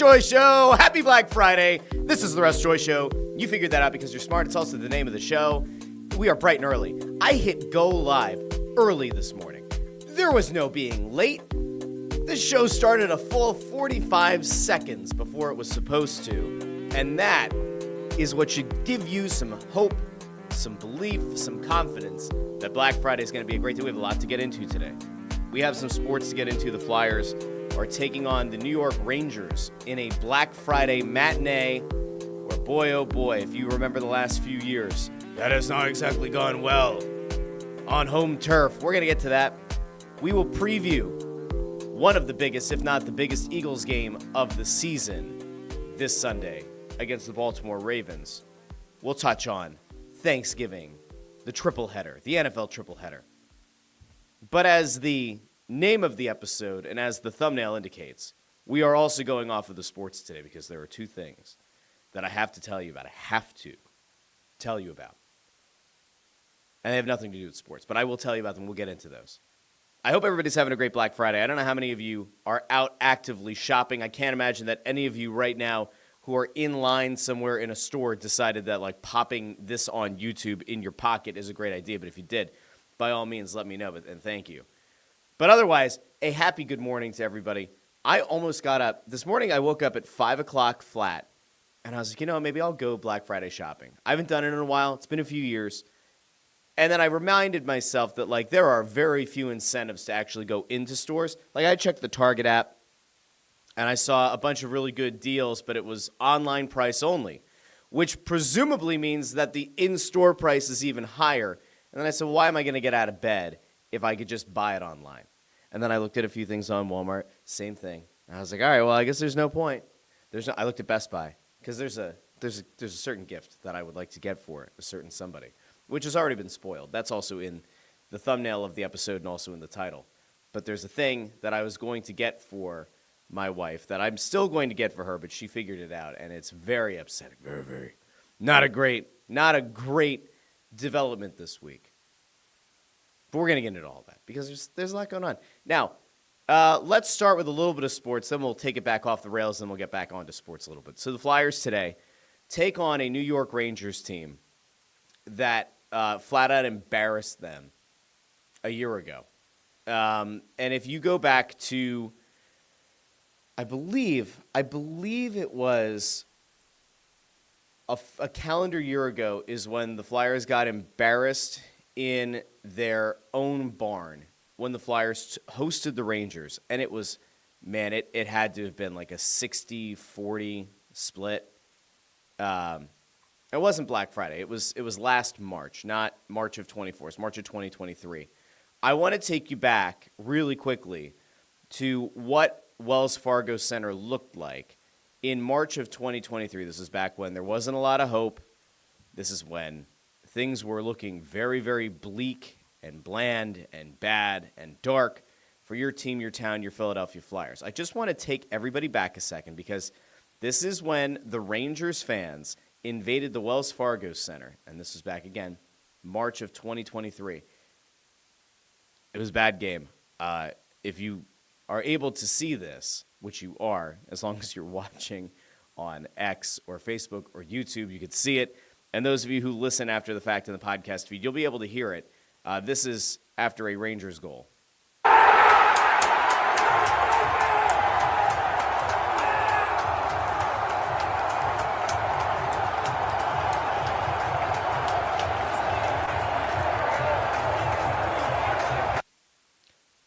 Joy Show. Happy Black Friday. This is the Russ Joy Show. You figured that out because you're smart. It's also the name of the show. We are bright and early. I hit go live early this morning. There was no being late. This show started a full 45 seconds before it was supposed to. And that is what should give you some hope, some belief, some confidence that Black Friday is going to be a great day. We have a lot to get into today. We have some sports to get into. The Flyers are taking on the New York Rangers in a Black Friday matinee where, boy, oh boy, if you remember the last few years, that has not exactly gone well on home turf. We're going to get to that. We will preview one of the biggest, if not the biggest, Eagles game of the season this Sunday against the Baltimore Ravens. We'll touch on Thanksgiving, the triple header, the NFL triple header. But as the name of the episode and as the thumbnail indicates, we are also going off of the sports today because there are two things that I have to tell you about. I have to tell you about. And they have nothing to do with sports, but I will tell you about them. We'll get into those. I hope everybody's having a great Black Friday. I don't know how many of you are out actively shopping. I can't imagine that any of you right now who are in line somewhere in a store decided that like popping this on YouTube in your pocket is a great idea. But if you did, by all means, let me know, and thank you. But otherwise, a happy good morning to everybody. I almost got up. This morning I woke up at 5 o'clock flat, and I was like, maybe I'll go Black Friday shopping. I haven't done it in a while. It's been a few years. And then I reminded myself that, like, there are very few incentives to actually go into stores. Like, I checked the Target app, and I saw a bunch of really good deals, but it was online price only, which presumably means that the in-store price is even higher. And then I said, why am I going to get out of bed if I could just buy it online? And then I looked at a few things on Walmart, same thing. And I was like, all right, well, I guess there's no point. I looked at Best Buy because there's a certain gift that I would like to get for a certain somebody, which has already been spoiled. That's also in the thumbnail of the episode and also in the title. But there's a thing that I was going to get for my wife that I'm still going to get for her, but she figured it out, and it's very upsetting. Very, very. Not a great development this week. But we're going to get into all that because there's a lot going on. Now, let's start with a little bit of sports, then we'll take it back off the rails, then we'll get back onto sports a little bit. So the Flyers today take on a New York Rangers team that flat out embarrassed them a year ago. And if you go back to, I believe it was a calendar year ago is when the Flyers got embarrassed in their own barn when the Flyers hosted the Rangers. And it was, man, it had to have been like a 60-40 split. It wasn't Black Friday. It was last March, not March of 24. It's March of 2023. I want to take you back really quickly to what Wells Fargo Center looked like in March of 2023. This is back when there wasn't a lot of hope. This is when things were looking very, very bleak and bland and bad and dark for your team, your town, your Philadelphia Flyers. I just want to take everybody back a second because this is when the Rangers fans invaded the Wells Fargo Center, and this was back again, March of 2023. It was a bad game. If you are able to see this, which you are, as long as you're watching on X or Facebook or YouTube, you could see it. And those of you who listen after the fact in the podcast feed, you'll be able to hear it. This is after a Rangers goal.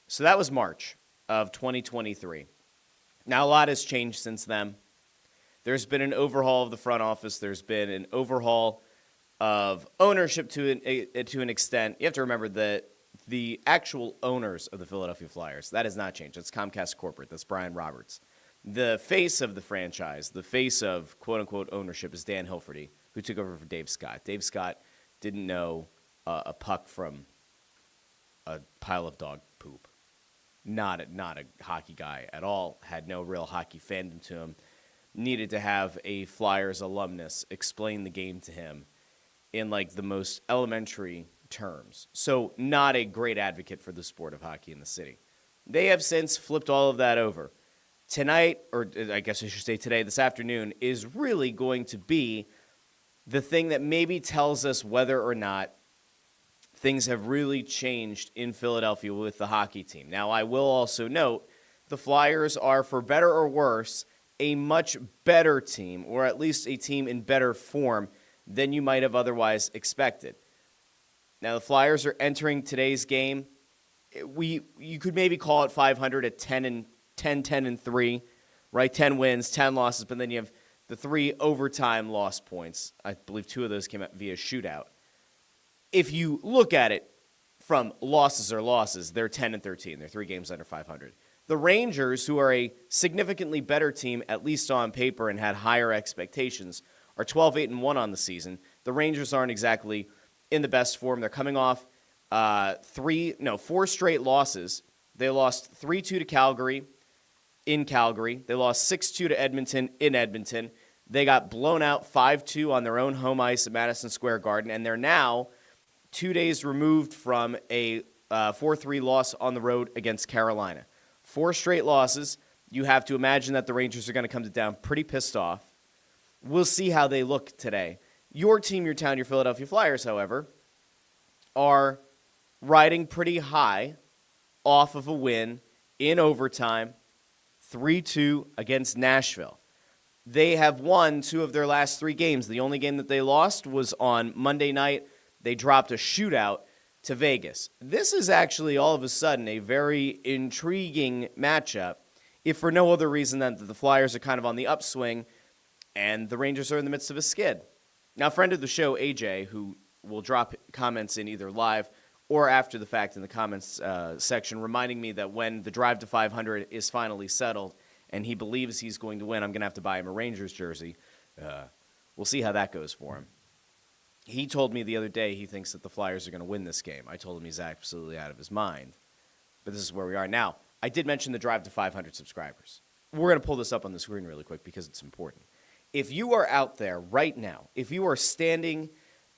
So that was March of 2023. Now, a lot has changed since then. There's been an overhaul of the front office. There's been an overhaul of ownership to an extent. You have to remember that the actual owners of the Philadelphia Flyers, that has not changed. It's Comcast Corporate. That's Brian Roberts. The face of the franchise, the face of quote-unquote ownership is Dan Hilferty, who took over for Dave Scott. Dave Scott didn't know a puck from a pile of dog poop. Not a hockey guy at all, had no real hockey fandom to him, needed to have a Flyers alumnus explain the game to him in like the most elementary terms. So not a great advocate for the sport of hockey in the city. They have since flipped all of that over. tonight, or I guess I should say today, this afternoon, is really going to be the thing that maybe tells us whether or not things have really changed in Philadelphia with the hockey team. Now, I will also note the Flyers are, for better or worse, a much better team, or at least a team in better form than you might have otherwise expected. Now, the Flyers are entering today's game. You could maybe call it 500 at 10-10-3, right? 10 wins, 10 losses, but then you have the 3 overtime loss points. I believe 2 of those came out via shootout. If you look at it from losses or losses, they're 10-13. They're 3 games under 500. The Rangers, who are a significantly better team, at least on paper, and had higher expectations, are 12-8-1 on the season. The Rangers aren't exactly in the best form. They're coming off 4 straight losses. They lost 3-2 to Calgary in Calgary. They lost 6-2 to Edmonton in Edmonton. They got blown out 5-2 on their own home ice at Madison Square Garden, and they're now 2 days removed from a 4-3 loss on the road against Carolina. 4 straight losses. You have to imagine that the Rangers are going to come down pretty pissed off. We'll see how they look today. Your team, your town, your Philadelphia Flyers, however, are riding pretty high off of a win in overtime, 3-2 against Nashville. They have won 2 of their last 3 games. The only game that they lost was on Monday night. They dropped a shootout to Vegas. This is actually all of a sudden a very intriguing matchup, if for no other reason than that the Flyers are kind of on the upswing and the Rangers are in the midst of a skid. Now, friend of the show, AJ, who will drop comments in either live or after the fact in the comments section, reminding me that when the drive to 500 is finally settled and he believes he's going to win, I'm going to have to buy him a Rangers jersey. We'll see how that goes for him. He told me the other day he thinks that the Flyers are going to win this game. I told him he's absolutely out of his mind. But this is where we are. Now, I did mention the drive to 500 subscribers. We're going to pull this up on the screen really quick because it's important. If you are out there right now, if you are standing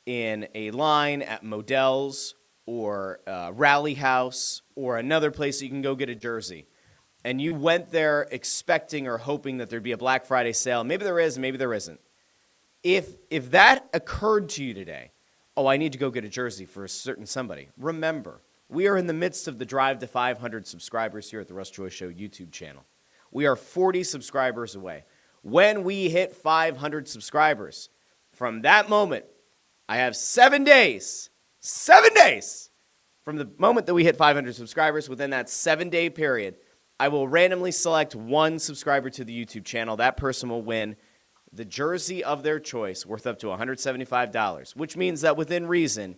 in a line at Modell's or Rally House or another place that you can go get a jersey, and you went there expecting or hoping that there'd be a Black Friday sale, maybe there is, maybe there isn't. If that occurred to you today, oh, I need to go get a jersey for a certain somebody, remember, we are in the midst of the drive to 500 subscribers here at the Russ Joy Show YouTube channel. We are 40 subscribers away. When we hit 500 subscribers, from that moment, I have 7 days from the moment that we hit 500 subscribers. Within that 7-day period, I will randomly select one subscriber to the YouTube channel. That person will win the jersey of their choice worth up to $175, which means that within reason,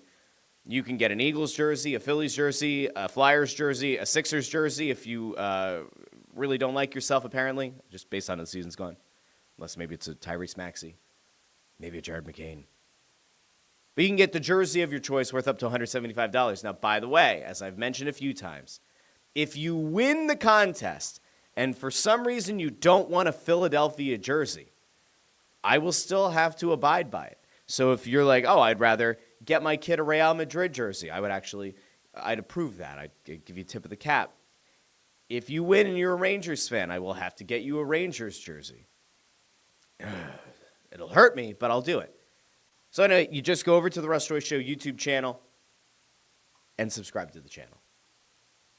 you can get an Eagles jersey, a Phillies jersey, a Flyers jersey, a Sixers jersey if you really don't like yourself, apparently, just based on how the season's gone. Unless maybe it's a Tyrese Maxey, maybe a Jared McCain. But you can get the jersey of your choice worth up to $175. Now, by the way, as I've mentioned a few times, if you win the contest and for some reason you don't want a Philadelphia jersey, I will still have to abide by it. So if you're like, oh, I'd rather get my kid a Real Madrid jersey, I'd approve that. I'd give you a tip of the cap. If you win and you're a Rangers fan, I will have to get you a Rangers jersey. It'll hurt me, but I'll do it. So anyway, you just go over to the Russ Joy Show YouTube channel and subscribe to the channel.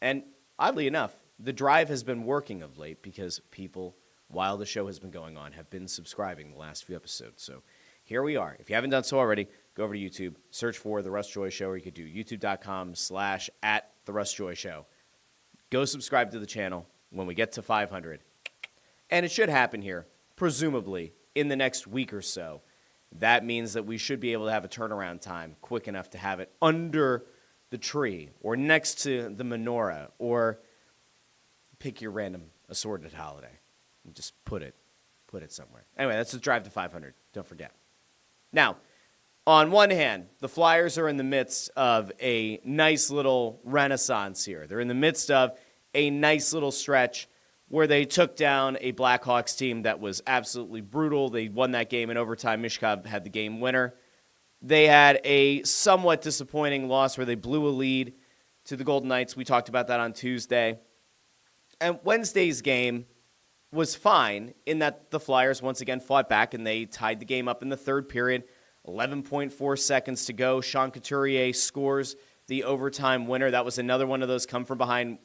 And oddly enough, the drive has been working of late because people, while the show has been going on, have been subscribing the last few episodes. So here we are. If you haven't done so already, go over to YouTube, search for The Russ Joy Show, or you could do youtube.com/@TheRussJoyShow. Go subscribe to the channel when we get to 500. And it should happen here, presumably, in the next week or so. That means that we should be able to have a turnaround time quick enough to have it under the tree or next to the menorah, or pick your random assorted holiday and just put it somewhere. Anyway, that's the drive to 500. Don't forget. Now, on one hand, the Flyers are in the midst of a nice little renaissance here. They're in the midst of a nice little stretch where they took down a Blackhawks team that was absolutely brutal. They won that game in overtime. Mishkov had the game winner. They had a somewhat disappointing loss where they blew a lead to the Golden Knights. We talked about that on Tuesday. And Wednesday's game was fine in that the Flyers once again fought back and they tied the game up in the third period. 11.4 seconds to go. Sean Couturier scores the overtime winner. That was another one of those come-from-behind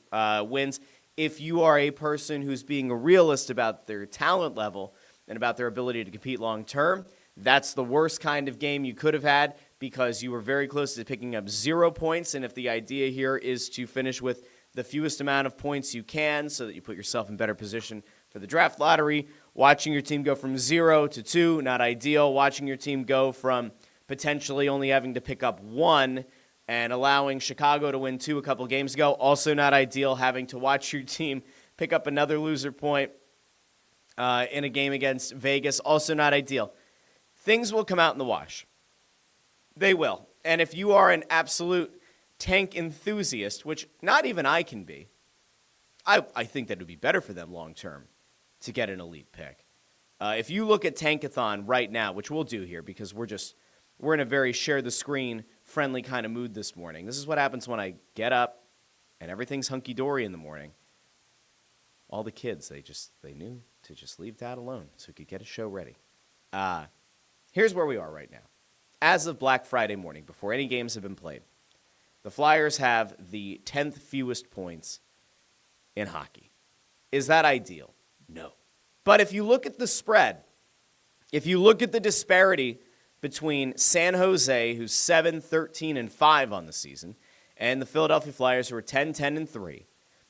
wins. If you are a person who's being a realist about their talent level and about their ability to compete long-term, that's the worst kind of game you could have had because you were very close to picking up 0 points. And if the idea here is to finish with the fewest amount of points you can so that you put yourself in better position for the draft lottery, watching your team go from 0 to 2, not ideal. Watching your team go from potentially only having to pick up 1 and allowing Chicago to win 2 a couple games ago, also not ideal. Having to watch your team pick up another loser point in a game against Vegas, also not ideal. Things will come out in the wash. They will. And if you are an absolute tank enthusiast, which not even I can be, I think that it would be better for them long term to get an elite pick. If you look at Tankathon right now, which we'll do here because we're in a very share the screen friendly kind of mood this morning. This is what happens when I get up and everything's hunky-dory in the morning. All the kids, they knew to just leave Dad alone so we could get a show ready. Here's where we are right now. As of Black Friday morning, before any games have been played, the Flyers have the 10th fewest points in hockey. Is that ideal? No. But if you look at the spread, if you look at the disparity between San Jose, who's 7-13-5 on the season, and the Philadelphia Flyers, who are 10-10-3,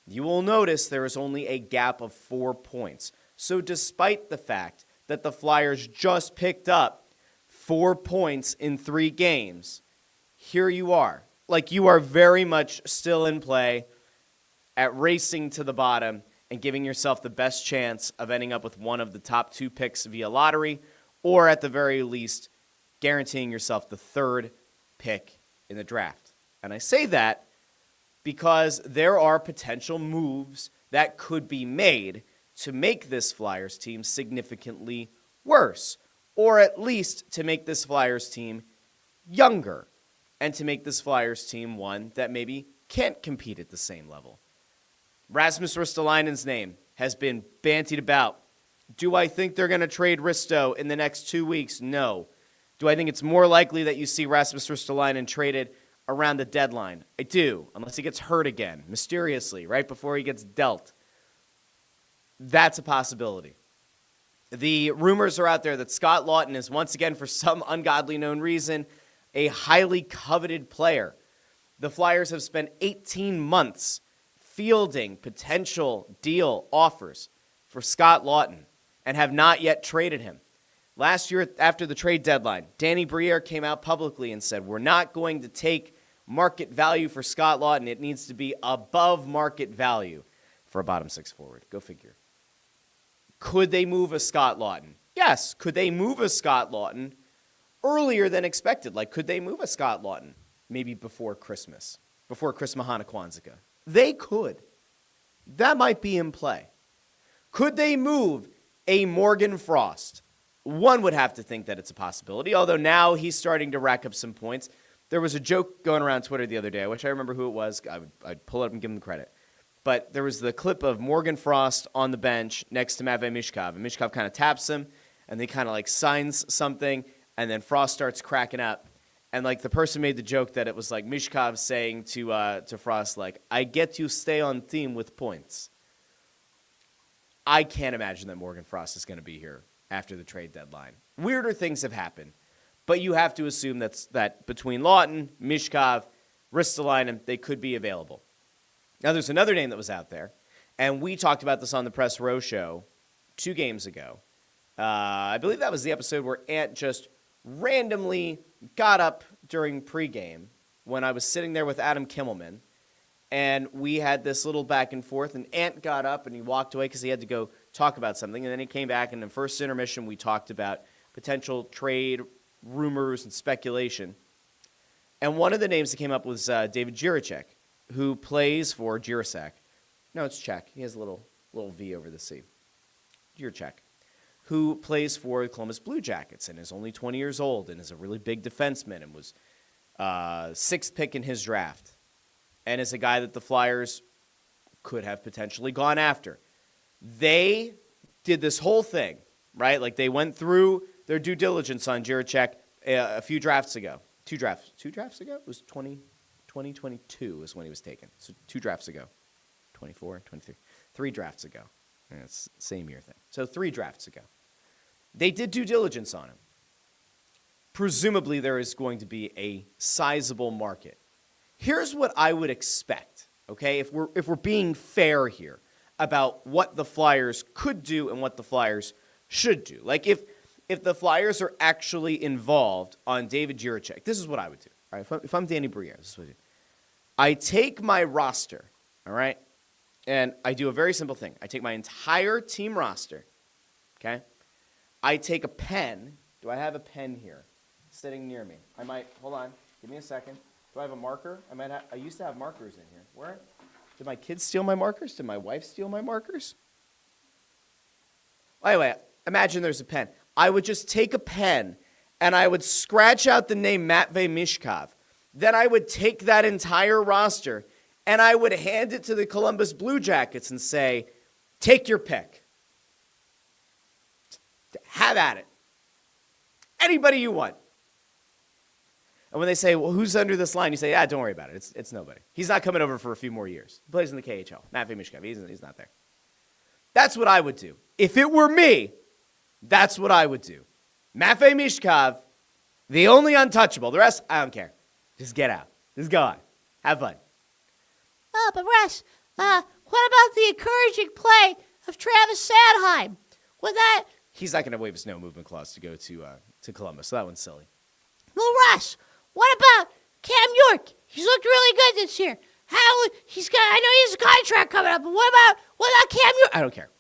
you will notice there is only a gap of 4 points. So despite the fact that the Flyers just picked up 4 points in 3 games, here you are. Like, you are very much still in play at racing to the bottom and giving yourself the best chance of ending up with one of the top 2 picks via lottery, or at the very least, guaranteeing yourself the 3rd pick in the draft. And I say that because there are potential moves that could be made to make this Flyers team significantly worse, or at least to make this Flyers team younger, and to make this Flyers team one that maybe can't compete at the same level. Rasmus Ristolainen's name has been bantied about. Do I think they're going to trade Risto in the next 2 weeks? No. Do I think it's more likely that you see Rasmus Ristolainen traded around the deadline? I do, unless he gets hurt again, mysteriously, right before he gets dealt. That's a possibility. The rumors are out there that Scott Laughton is once again, for some ungodly known reason, a highly coveted player. The Flyers have spent 18 months fielding potential deal offers for Scott Laughton and have not yet traded him. Last year, after the trade deadline, Danny Briere came out publicly and said, we're not going to take market value for Scott Laughton. It needs to be above market value for a bottom 6 forward. Go figure. Could they move a Scott Laughton? Yes. Could they move a Scott Laughton earlier than expected? Like, could they move a Scott Laughton maybe before Christmas, before Chris Mahana Kwanzaa? They could. That might be in play. Could they move a Morgan Frost? One would have to think that it's a possibility, although now he's starting to rack up some points. There was a joke going around Twitter the other day. I wish I remember who it was. I'd pull it up and give him credit. But there was the clip of Morgan Frost on the bench next to Matvei Michkov. And Michkov kind of taps him, and they kind of like signs something, and then Frost starts cracking up. And like the person made the joke that it was like Michkov saying to Frost, like, I get you stay on team with points. I can't imagine that Morgan Frost is going to be here after the trade deadline. Weirder things have happened, but you have to assume that between Laughton, Michkov, Ristolainen, they could be available. Now, there's another name that was out there, and we talked about this on the Press Row Show 2 games ago. I believe that was the episode where Ant just randomly got up during pregame when I was sitting there with Adam Kimmelman, and we had this little back and forth, and Ant got up and he walked away because he had to go talk about something, and then he came back, and in the first intermission we talked about potential trade rumors and speculation. And one of the names that came up was David Jiricek, who plays for Jiricek. No, it's Czech. He has a little V over the C. Jiricek, who plays for the Columbus Blue Jackets and is only 20 years old and is a really big defenseman and was 6th pick in his draft and is a guy that the Flyers could have potentially gone after. They did this whole thing, right? Like they went through their due diligence on Jiricek a few drafts ago. Two drafts ago? It was 2022 is when he was taken. So 2 drafts ago. 24, 23. 3 drafts ago. And it's the same year thing. So 3 drafts ago. They did due diligence on him. Presumably there is going to be a sizable market. Here's what I would expect, okay, if we're being fair here about what the Flyers could do and what the Flyers should do. Like if the Flyers are actually involved on David Jiricek, this is what I would do. All right, if I'm Danny Briere, this is what I do. I take my roster, all right, and I do a very simple thing. I take my entire team roster, okay? I take a pen. Do I have a pen here sitting near me? I might, hold on, give me a second. Do I have a marker? I used to have markers in here. Where? Did my kids steal my markers? Did my wife steal my markers? Anyway, imagine there's a pen. I would just take a pen and I would scratch out the name Matvei Mishkov. Then I would take that entire roster and I would hand it to the Columbus Blue Jackets and say, take your pick. Have at it. Anybody you want. And when they say, well, who's under this line? You say, don't worry about it. It's nobody. He's not coming over for a few more years. He plays in the KHL. Matvei Mishkov, he's not there. That's what I would do. If it were me, that's what I would do. Matvei Mishkov, the only untouchable. The rest, I don't care. Just get out. Just go on. Have fun. Oh, but Russ, what about the encouraging play of Travis Sanheim? Would that... He's not going to waive his no movement clause to go to Columbus, so that one's silly. Well, Russ, what about Cam York? He's looked really good this year. I know he has a contract coming up, but what about Cam York? I don't care.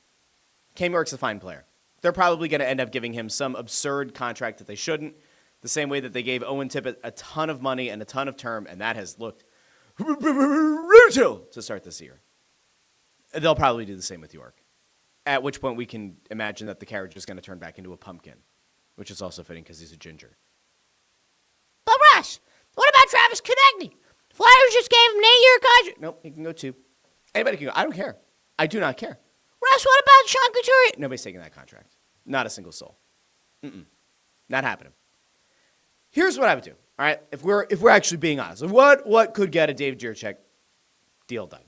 Cam York's a fine player. They're probably going to end up giving him some absurd contract that they shouldn't, the same way that they gave Owen Tippett a ton of money and a ton of term, and that has looked brutal to start this year. They'll probably do the same with York, at which point we can imagine that the carriage is going to turn back into a pumpkin, which is also fitting because he's a ginger. But Russ, what about Travis Konechny? Flyers just gave him an 8-year contract. Nope, he can go 2. Anybody can go. I don't care. I do not care. Russ, what about Sean Couturier? Nobody's taking that contract. Not a single soul. Not happening. Here's what I would do. All right, if we're actually being honest, what could get a David Jiricek deal done?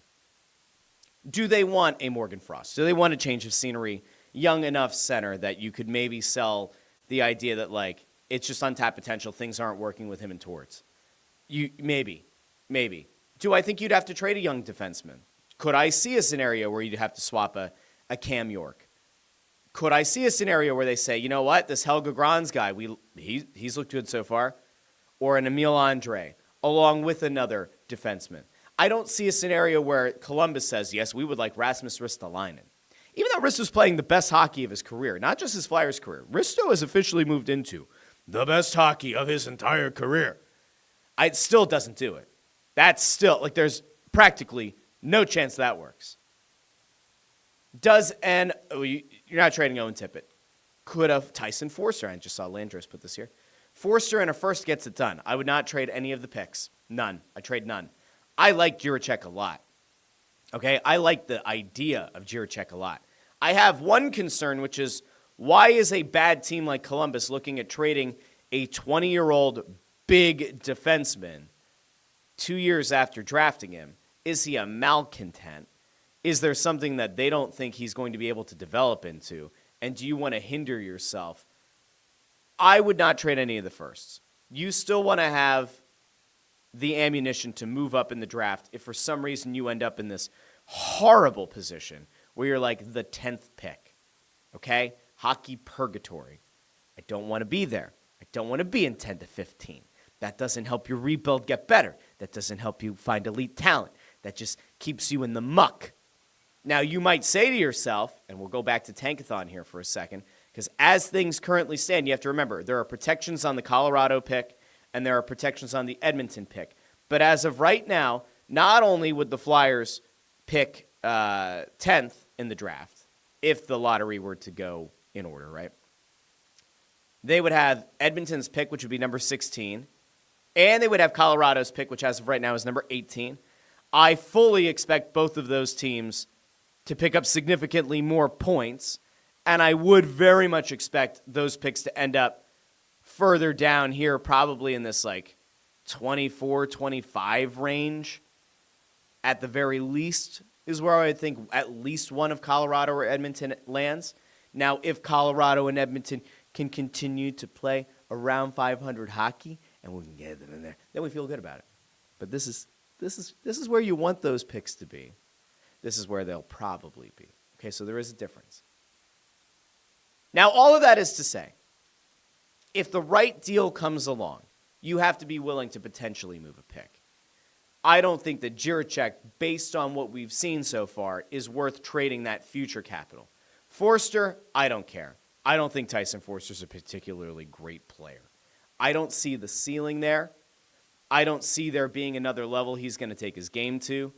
Do they want a Morgan Frost? Do they want a change of scenery, young enough center that you could maybe sell the idea that like it's just untapped potential, things aren't working with him in towards? Maybe. Do I think you'd have to trade a young defenseman? Could I see a scenario where you'd have to swap a Cam York? Could I see a scenario where they say, you know what, this Helge Grans guy, he's looked good so far, or an Emil Andre, along with another defenseman? I don't see a scenario where Columbus says, yes, we would like Rasmus Ristolainen. Even though Risto's playing the best hockey of his career, not just his Flyers career, Risto has officially moved into the best hockey of his entire career. It still doesn't do it. That's still, like, there's practically no chance that works. You're not trading Owen Tippett. Could have Tyson Forster. I just saw Landros put this here. Forster and a first gets it done. I would not trade any of the picks. None. I trade none. I like Jiricek a lot. Okay? I like the idea of Jiricek a lot. I have one concern, which is why is a bad team like Columbus looking at trading a 20-year-old big defenseman 2 years after drafting him? Is he a malcontent? Is there something that they don't think he's going to be able to develop into? And do you want to hinder yourself? I would not trade any of the firsts. You still want to have the ammunition to move up in the draft if for some reason you end up in this horrible position where you're like the 10th pick. Okay? Hockey purgatory. I don't want to be there. I don't want to be in 10 to 15. That doesn't help your rebuild get better. That doesn't help you find elite talent. That just keeps you in the muck. Now, you might say to yourself, and we'll go back to Tankathon here for a second, because as things currently stand, you have to remember, there are protections on the Colorado pick, and there are protections on the Edmonton pick. But as of right now, not only would the Flyers pick 10th in the draft, if the lottery were to go in order, right? They would have Edmonton's pick, which would be number 16, and they would have Colorado's pick, which as of right now is number 18. I fully expect both of those teams to pick up significantly more points And I would very much expect those picks to end up further down here, probably in this like 24, 25 range. At the very least is where I think at least one of Colorado or Edmonton lands. Now, if Colorado and Edmonton can continue to play around 500 hockey and we can get them in there, then we feel good about it. But this is where you want those picks to be. This is where they'll probably be. Okay, so there is a difference. Now, all of that is to say, if the right deal comes along, you have to be willing to potentially move a pick. I don't think that Jiricek, based on what we've seen so far, is worth trading that future capital. Forster, I don't care. I don't think Tyson Forster's a particularly great player. I don't see the ceiling there. I don't see there being another level he's going to take his game to.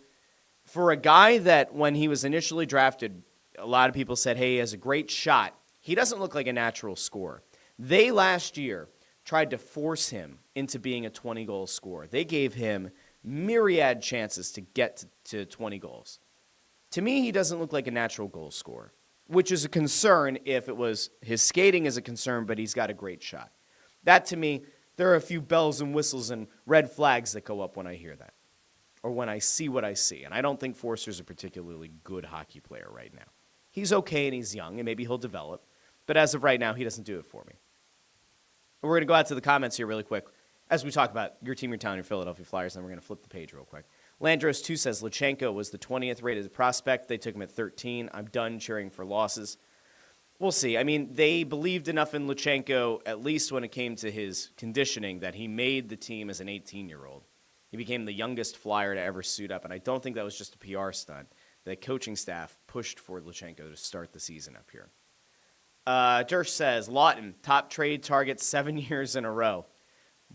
For a guy that, when he was initially drafted, a lot of people said, hey, he has a great shot. He doesn't look like a natural scorer. They, last year, tried to force him into being a 20-goal scorer. They gave him myriad chances to get to 20 goals. To me, he doesn't look like a natural goal scorer, which is a concern if it was his skating is a concern, but he's got a great shot. That, to me, there are a few bells and whistles and red flags that go up when I hear that or when I see what I see. And I don't think Forster's a particularly good hockey player right now. He's okay and he's young, and maybe he'll develop. But as of right now, he doesn't do it for me. We're going to go out to the comments here really quick as we talk about your team, your town, your Philadelphia Flyers, and then we're going to flip the page real quick. Landros2 says, Luchenko was the 20th rated prospect. They took him at 13. I'm done cheering for losses. We'll see. I mean, they believed enough in Luchenko, at least when it came to his conditioning, that he made the team as an 18-year-old. He became the youngest Flyer to ever suit up, and I don't think that was just a PR stunt. The coaching staff pushed for Luchenko to start the season up here. Dersh says, Lawton, top trade target 7 years in a row.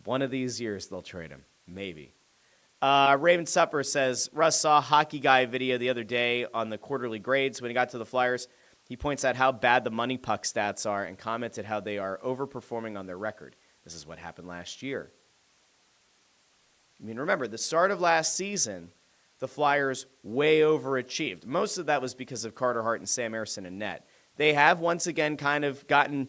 One of these years they'll trade him. Maybe. Raven Supper says, Russ saw a hockey guy video the other day on the quarterly grades. When he got to the Flyers, he points out how bad the money puck stats are and commented how they are overperforming on their record. This is what happened last year. I mean, remember, the start of last season, the Flyers way overachieved. Most of that was because of Carter Hart and Sam Ersson in net. They have once again kind of gotten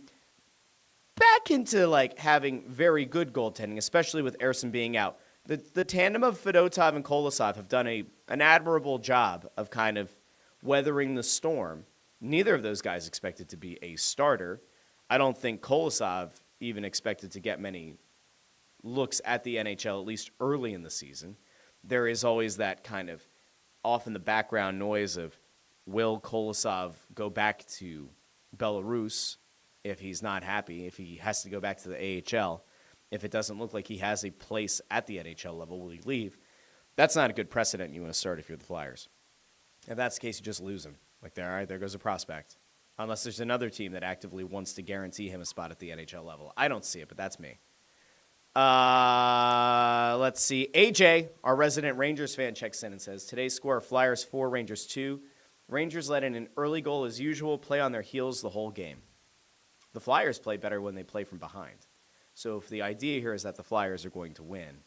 back into like having very good goaltending, especially with Ersson being out. The tandem of Fedotov and Kolosov have done an admirable job of kind of weathering the storm. Neither of those guys expected to be a starter. I don't think Kolosov even expected to get many looks at the NHL, at least early in the season. There is always that kind of off in the background noise of, will Kolosov go back to Belarus if he's not happy, if he has to go back to the AHL? If it doesn't look like he has a place at the NHL level, will he leave? That's not a good precedent you want to start if you're the Flyers. If that's the case, you just lose him. Like, all right, there goes a prospect. Unless there's another team that actively wants to guarantee him a spot at the NHL level. I don't see it, but that's me. Let's see. AJ, our resident Rangers fan, checks in and says, today's score, Flyers 4, Rangers 2. Rangers let in an early goal as usual, play on their heels the whole game. The Flyers play better when they play from behind. So if the idea here is that the Flyers are going to win,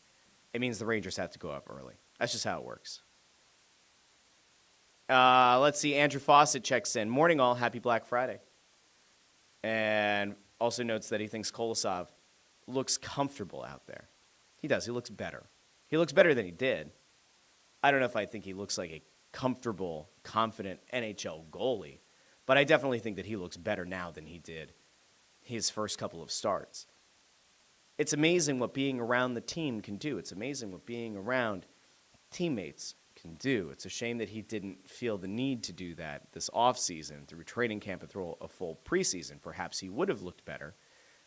it means the Rangers have to go up early. That's just how it works. Let's see. Andrew Fawcett checks in. Morning all. Happy Black Friday. And also notes that he thinks Kolosov looks comfortable out there. He does. He looks better. He looks better than he did. I don't know if I think he looks like a comfortable, confident NHL goalie, but I definitely think that he looks better now than he did his first couple of starts. It's amazing what being around the team can do. It's amazing what being around teammates can do. It's a shame that he didn't feel the need to do that this offseason through training camp and through a full preseason. Perhaps he would have looked better,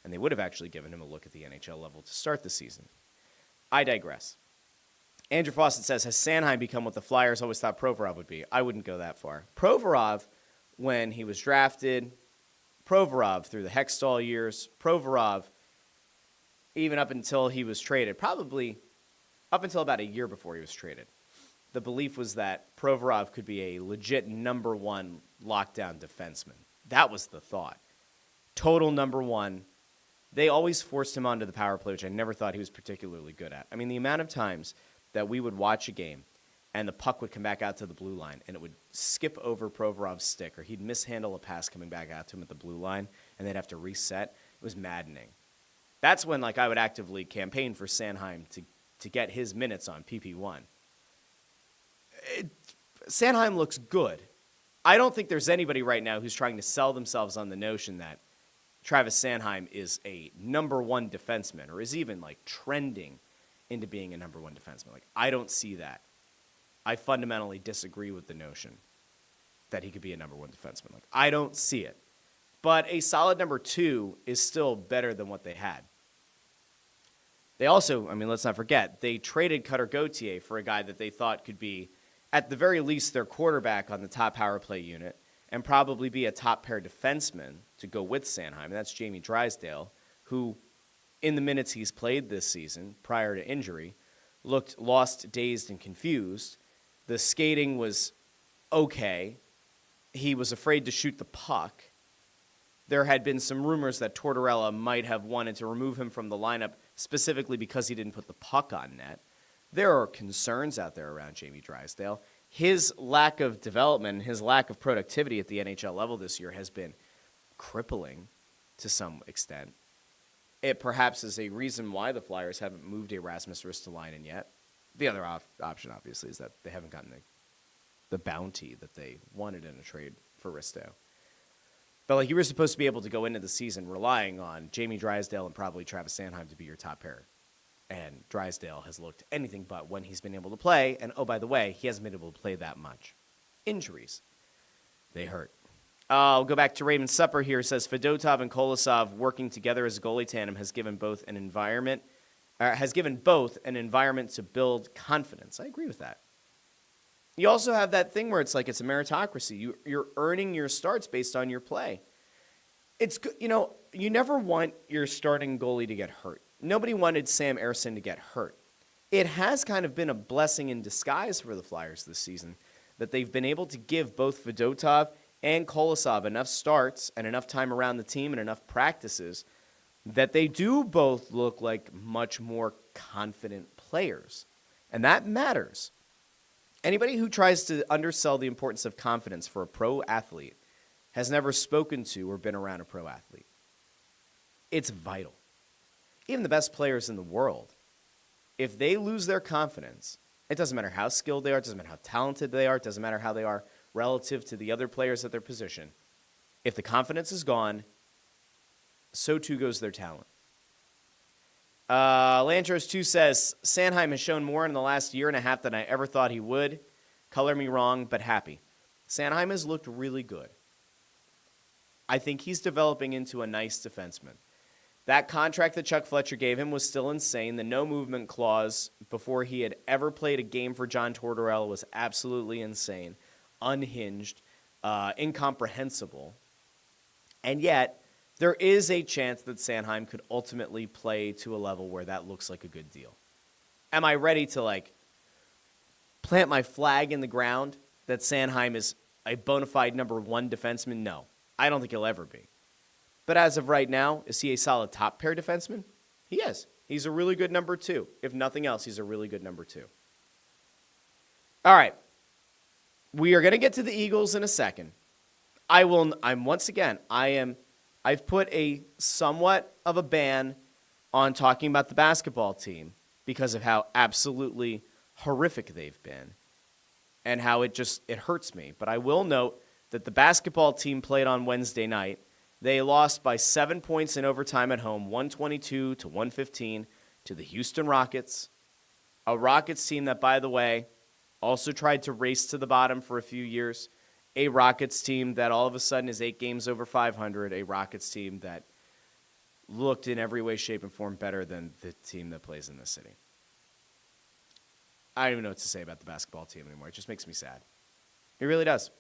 and they would have actually given him a look at the NHL level to start the season. I digress. Andrew Fawcett says, has Sanheim become what the Flyers always thought Provorov would be? I wouldn't go that far. Provorov, when he was drafted, Provorov through the Hextall years, Provorov even up until he was traded, probably up until about a year before he was traded, the belief was that Provorov could be a legit number one lockdown defenseman. That was the thought. Total number one. They always forced him onto the power play, which I never thought he was particularly good at. I mean, the amount of times that we would watch a game and the puck would come back out to the blue line, and it would skip over Provorov's stick, or he'd mishandle a pass coming back out to him at the blue line, and they'd have to reset. It was maddening. That's when I would actively campaign for Sanheim to get his minutes on PP1. Sanheim looks good. I don't think there's anybody right now who's trying to sell themselves on the notion that Travis Sanheim is a number one defenseman or is even trending into being a number one defenseman. I don't see that. I fundamentally disagree with the notion that he could be a number one defenseman. I don't see it. But a solid number two is still better than what they had. They also, let's not forget, they traded Cutter Gauthier for a guy that they thought could be, at the very least, their quarterback on the top power play unit and probably be a top pair defenseman to go with Sanheim. And that's Jamie Drysdale, who, in the minutes he's played this season, prior to injury, looked lost, dazed, and confused. The skating was okay. He was afraid to shoot the puck. There had been some rumors that Tortorella might have wanted to remove him from the lineup specifically because he didn't put the puck on net. There are concerns out there around Jamie Drysdale. His lack of development, his lack of productivity at the NHL level this year has been crippling to some extent. It perhaps is a reason why the Flyers haven't moved Erasmus Ristolainen yet. The other option, obviously, is that they haven't gotten the bounty that they wanted in a trade for Risto. But you were supposed to be able to go into the season relying on Jamie Drysdale and probably Travis Sanheim to be your top pair. And Drysdale has looked anything but when he's been able to play. And, oh, by the way, he hasn't been able to play that much. Injuries. They hurt. I'll go back to Raymond Supper here. It says, Fedotov and Kolosov working together as a goalie tandem has given both an environment to build confidence. I agree with that. You also have that thing where it's it's a meritocracy. You're earning your starts based on your play. It's good. You never want your starting goalie to get hurt. Nobody wanted Sam Ersson to get hurt. It has kind of been a blessing in disguise for the Flyers this season that they've been able to give both Fedotov and Kolosov enough starts and enough time around the team and enough practices that they do both look like much more confident players. And that matters. Anybody who tries to undersell the importance of confidence for a pro athlete has never spoken to or been around a pro athlete. It's vital. Even the best players in the world, if they lose their confidence, it doesn't matter how skilled they are, it doesn't matter how talented they are, it doesn't matter how they are relative to the other players at their position. If the confidence is gone, so too goes their talent. Lantros 2 says, Sanheim has shown more in the last year and a half than I ever thought he would. Color me wrong, but happy. Sanheim has looked really good. I think he's developing into a nice defenseman. That contract that Chuck Fletcher gave him was still insane. The no movement clause before he had ever played a game for John Tortorella was absolutely insane, unhinged, incomprehensible. And yet, there is a chance that Sanheim could ultimately play to a level where that looks like a good deal. Am I ready to plant my flag in the ground that Sanheim is a bona fide number one defenseman? No, I don't think he'll ever be. But as of right now, is he a solid top pair defenseman? He is. He's a really good number two. If nothing else, he's a really good number two. All right. We are going to get to the Eagles in a second. I've put a somewhat of a ban on talking about the basketball team because of how absolutely horrific they've been and how it hurts me. But I will note that the basketball team played on Wednesday night. They lost by 7 points in overtime at home, 122-115 to the Houston Rockets, a Rockets team that, by the way, also tried to race to the bottom for a few years, a Rockets team that all of a sudden is 8 games over 500, a Rockets team that looked in every way, shape, and form better than the team that plays in this city. I don't even know what to say about the basketball team anymore. It just makes me sad. It really does.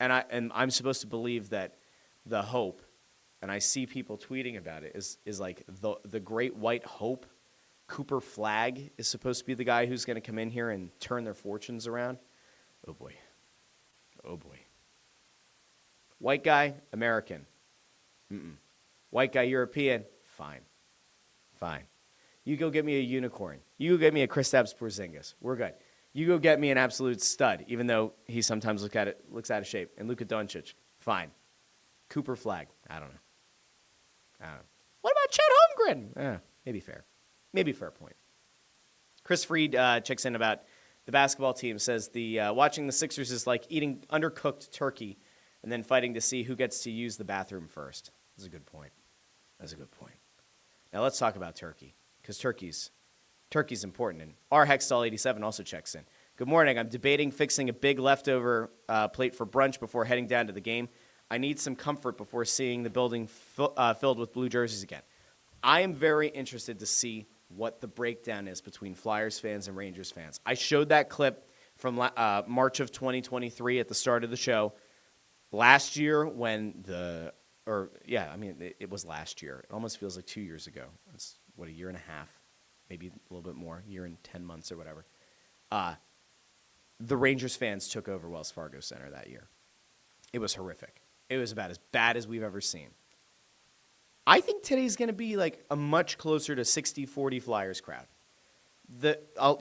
And I'm supposed to believe that the hope, and I see people tweeting about it, is the great white hope. Cooper Flagg is supposed to be the guy who's going to come in here and turn their fortunes around. Oh, boy. Oh, boy. White guy, American. White guy, European. Fine. You go get me a unicorn. You go get me a Kristaps Porzingis. We're good. You go get me an absolute stud, even though he sometimes looks out of shape. And Luka Doncic, fine. Cooper Flag, I don't know. What about Chet Holmgren? Maybe fair. Maybe fair point. Chris Freed checks in about the basketball team, says watching the Sixers is like eating undercooked turkey and then fighting to see who gets to use the bathroom first. That's a good point. Now let's talk about turkey, because turkey's important. And R Hextall87 also checks in. Good morning. I'm debating fixing a big leftover plate for brunch before heading down to the game. I need some comfort before seeing the building filled with blue jerseys again. I am very interested to see what the breakdown is between Flyers fans and Rangers fans. I showed that clip from March of 2023 at the start of the show. Last year when it was last year. It almost feels like 2 years ago. It's, a year and a half, maybe a little bit more, a year and 10 months or whatever. The Rangers fans took over Wells Fargo Center that year. It was horrific. It was about as bad as we've ever seen. I think today's going to be like a much closer to 60-40 Flyers crowd. You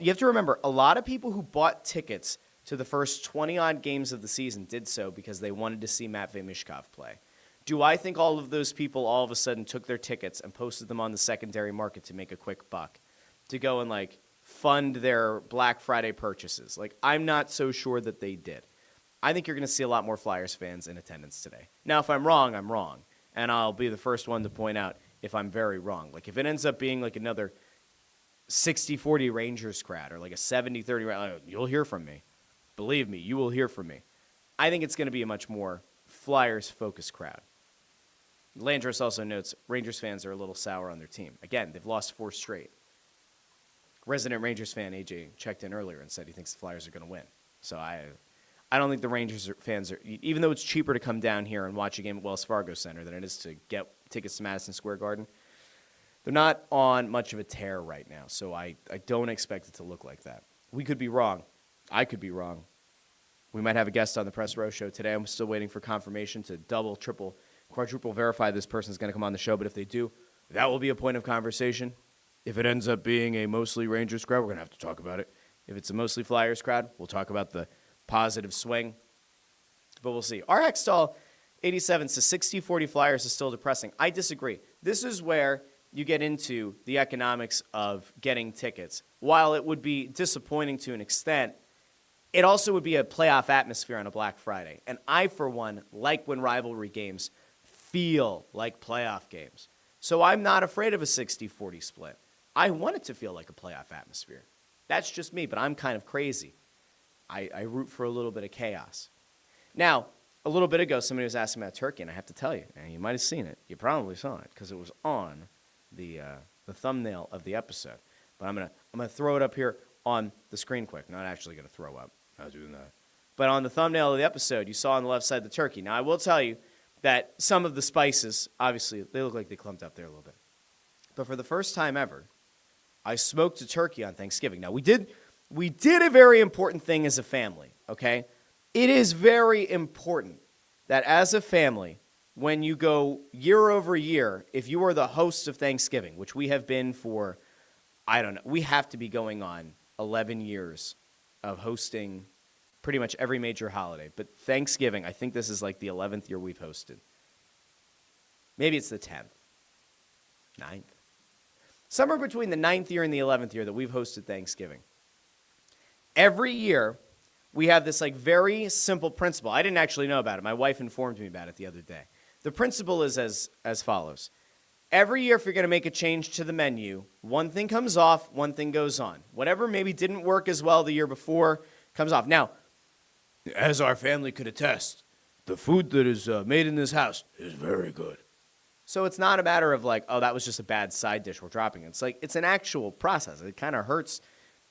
have to remember, a lot of people who bought tickets to the first 20-odd games of the season did so because they wanted to see Matvei Mishkov play. Do I think all of those people all of a sudden took their tickets and posted them on the secondary market to make a quick buck, to go and like fund their Black Friday purchases? Like, I'm not so sure that they did. I think you're going to see a lot more Flyers fans in attendance today. Now, if I'm wrong, I'm wrong. And I'll be the first one to point out if I'm very wrong. Like, if it ends up being like another 60-40 Rangers crowd or like a 70-30, you'll hear from me. Believe me, you will hear from me. I think it's going to be a much more Flyers-focused crowd. Landris also notes Rangers fans are a little sour on their team. Again, they've lost 4 straight. Resident Rangers fan AJ checked in earlier and said he thinks the Flyers are going to win. So I don't think the Rangers fans are, even though it's cheaper to come down here and watch a game at Wells Fargo Center than it is to get tickets to Madison Square Garden, they're not on much of a tear right now. So I don't expect it to look like that. We could be wrong. I could be wrong. We might have a guest on the Press Row show today. I'm still waiting for confirmation to double, triple, quadruple verify this person's going to come on the show. But if they do, that will be a point of conversation. If it ends up being a mostly Rangers crowd, we're going to have to talk about it. If it's a mostly Flyers crowd, we'll talk about the positive swing. But we'll see. R Hextall 87 says 60-40 Flyers is still depressing. I disagree. This is where you get into the economics of getting tickets. While it would be disappointing to an extent, it also would be a playoff atmosphere on a Black Friday. And I, for one, like when rivalry games feel like playoff games. So I'm not afraid of a 60-40 split. I want it to feel like a playoff atmosphere. That's just me, but I'm kind of crazy. I root for a little bit of chaos. Now, a little bit ago, somebody was asking about Turkey, and I have to tell you, and you might have seen it. You probably saw it because it was on the thumbnail of the episode. But I'm gonna throw it up here on the screen quick. Not actually gonna throw up. I was doing that. But on the thumbnail of the episode, you saw on the left side the turkey. Now, I will tell you that some of the spices, obviously, they look like they clumped up there a little bit. But for the first time ever, I smoked a turkey on Thanksgiving. Now, we did a very important thing as a family, okay? It is very important that as a family, when you go year over year, if you are the host of Thanksgiving, which we have been for, I don't know, we have to be going on 11 years of hosting pretty much every major holiday. But Thanksgiving, I think this is like the 11th year we've hosted. Maybe it's the 10th, 9th. Somewhere between the 9th year and the 11th year that we've hosted Thanksgiving. Every year, we have this like very simple principle. I didn't actually know about it. My wife informed me about it the other day. The principle is as follows. Every year, if you're going to make a change to the menu, one thing comes off, one thing goes on. Whatever maybe didn't work as well the year before comes off. Now, as our family could attest, the food that is made in this house is very good. So it's not a matter of like, oh, that was just a bad side dish we're dropping. It's like, it's an actual process. It kind of hurts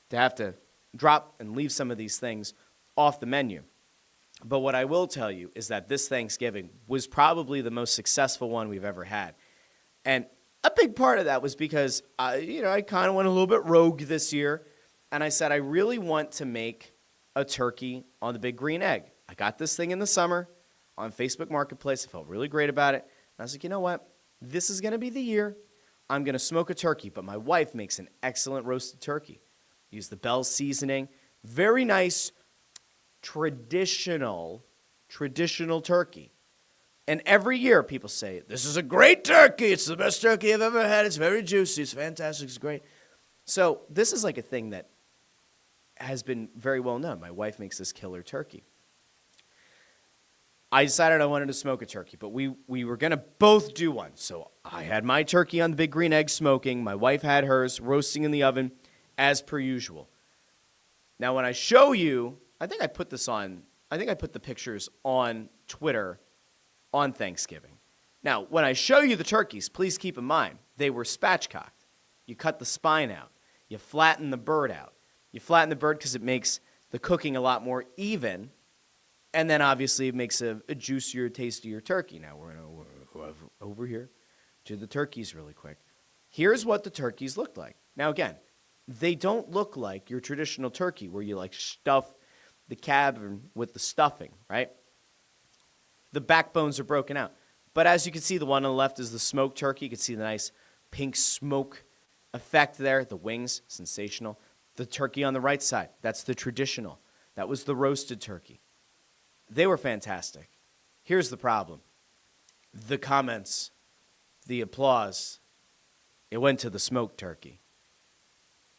to have to drop and leave some of these things off the menu. But what I will tell you is that this Thanksgiving was probably the most successful one we've ever had. And a big part of that was because, I kind of went a little bit rogue this year. And I said, I really want to make a turkey on the Big Green Egg. I got this thing in the summer on Facebook Marketplace. I felt really great about it. And I was like, you know what? This is going to be the year. I'm going to smoke a turkey. But my wife makes an excellent roasted turkey. Use the Bell's seasoning. Very nice, traditional turkey. And every year people say, this is a great turkey. It's the best turkey I've ever had. It's very juicy. It's fantastic. It's great. So this is like a thing that has been very well known. My wife makes this killer turkey. I decided I wanted to smoke a turkey, but we were going to both do one. So I had my turkey on the big green egg smoking. My wife had hers roasting in the oven as per usual. Now, when I show you, I think I put the pictures on Twitter on Thanksgiving. Now, when I show you the turkeys, please keep in mind, they were spatchcocked. You cut the spine out. You flatten the bird out. You flatten the bird because it makes the cooking a lot more even. And then, obviously, it makes a juicier, tastier turkey. Now, we're going to go over here to the turkeys really quick. Here's what the turkeys look like. Now, again, they don't look like your traditional turkey where you, like, stuff the cavern with the stuffing, right? The backbones are broken out. But as you can see, the one on the left is the smoked turkey. You can see the nice pink smoke effect there. The wings, sensational. The turkey on the right side, that's the traditional. That was the roasted turkey. They were fantastic. Here's the problem. The comments, the applause, it went to the smoked turkey.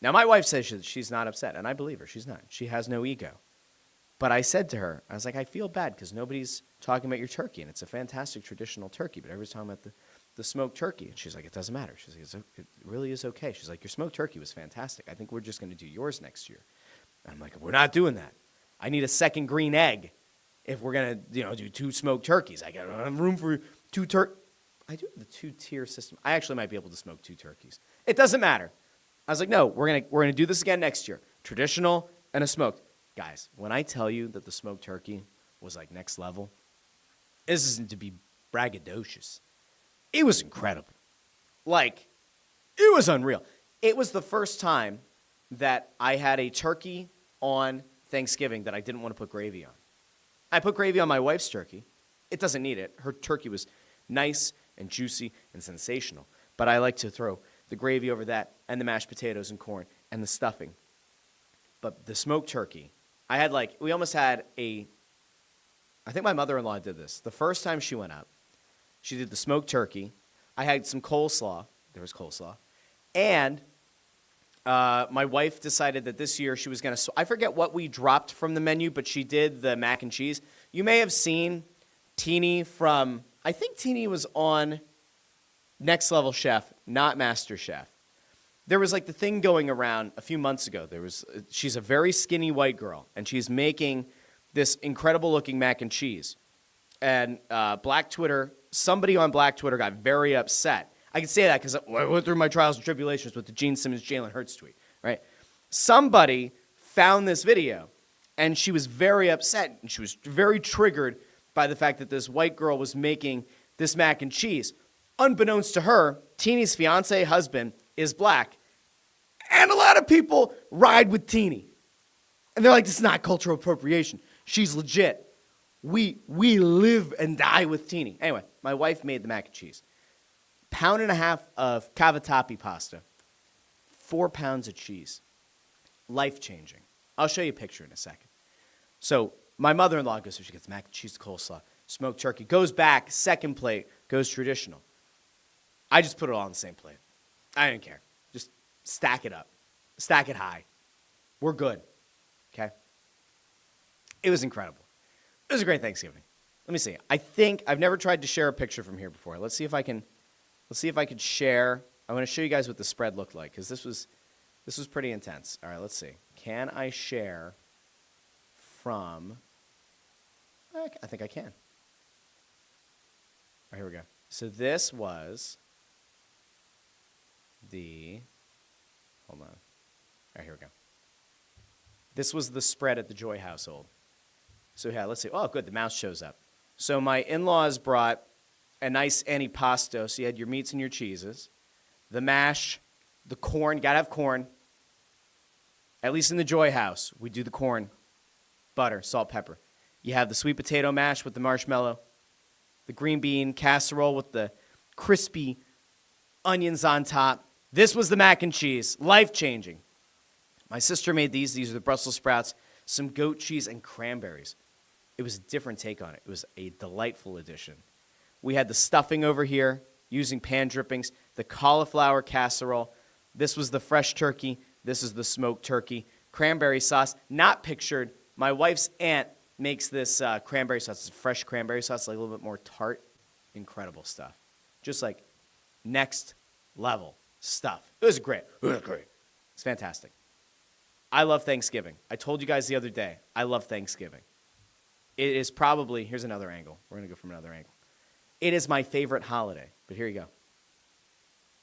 Now, my wife says she's not upset, and I believe her. She's not. She has no ego. But I said to her, I was like, I feel bad because nobody's talking about your turkey, and it's a fantastic traditional turkey, but everybody's talking about the smoked turkey. And she's like, it doesn't matter. She's like, it really is okay. She's like, your smoked turkey was fantastic. I think we're just going to do yours next year. And I'm like, we're not doing that. I need a second green egg. If we're going to, do 2 smoked turkeys, I got room for 2 I do have the 2-tier system. I actually might be able to smoke 2 turkeys. It doesn't matter. I was like, no, we're going to do this again next year. Traditional and a smoked. Guys, when I tell you that the smoked turkey was like next level, this isn't to be braggadocious. It was incredible. Like, it was unreal. It was the first time that I had a turkey on Thanksgiving that I didn't want to put gravy on. I put gravy on my wife's turkey. It doesn't need it. Her turkey was nice and juicy and sensational. But I like to throw the gravy over that and the mashed potatoes and corn and the stuffing. But the smoked turkey, we almost had I think my mother-in-law did this. The first time she went up, she did the smoked turkey. I had some coleslaw. There was coleslaw. And my wife decided that this year she was going to, I forget what we dropped from the menu, but she did the mac and cheese. You may have seen Teeny I think Teeny was on Next Level Chef, not Master Chef. There was like the thing going around a few months ago. She's a very skinny white girl, and she's making this incredible looking mac and cheese. And Black Twitter, somebody on Black Twitter got very upset. I can say that because I went through my trials and tribulations with the Gene Simmons, Jalen Hurts tweet, right? Somebody found this video, and she was very upset, and she was very triggered by the fact that this white girl was making this mac and cheese. Unbeknownst to her, Teeny's fiance husband is black, and a lot of people ride with Teeny. And they're like, this is not cultural appropriation. She's legit. We live and die with Teeny. Anyway, my wife made the mac and cheese. 1.5 pounds of cavatappi pasta, 4 pounds of cheese. Life-changing. I'll show you a picture in a second. So my mother-in-law goes, so she gets mac and cheese, coleslaw, smoked turkey, goes back, second plate, goes traditional. I just put it all on the same plate. I didn't care. Just stack it up. Stack it high. We're good. Okay? It was incredible. It was a great Thanksgiving. Let me see. I think I've never tried to share a picture from here before. Let's see if I can share. I want to show you guys what the spread looked like because this was pretty intense. All right, let's see. Can I share from I think I can. All right, here we go. So this was hold on. All right, here we go. This was the spread at the Joy household. So yeah, let's see. Oh, good, the mouse shows up. So my in-laws brought a nice antipasto. So you had your meats and your cheeses, the mash, the corn. You gotta have corn. At least in the Joy house, we do the corn, butter, salt, pepper. You have the sweet potato mash with the marshmallow, the green bean casserole with the crispy onions on top. This was the mac and cheese, life-changing. My sister made these. These are the Brussels sprouts, some goat cheese, and cranberries. It was a different take on it. It was a delightful addition. We had the stuffing over here using pan drippings, the cauliflower casserole. This was the fresh turkey. This is the smoked turkey. Cranberry sauce, not pictured. My wife's aunt makes this cranberry sauce. It's fresh cranberry sauce, like a little bit more tart. Incredible stuff. Just like next level stuff. It was great. It's fantastic. I love Thanksgiving. I told you guys the other day, I love Thanksgiving. It is probably, here's another angle. We're going to go from another angle. It is my favorite holiday, but here you go.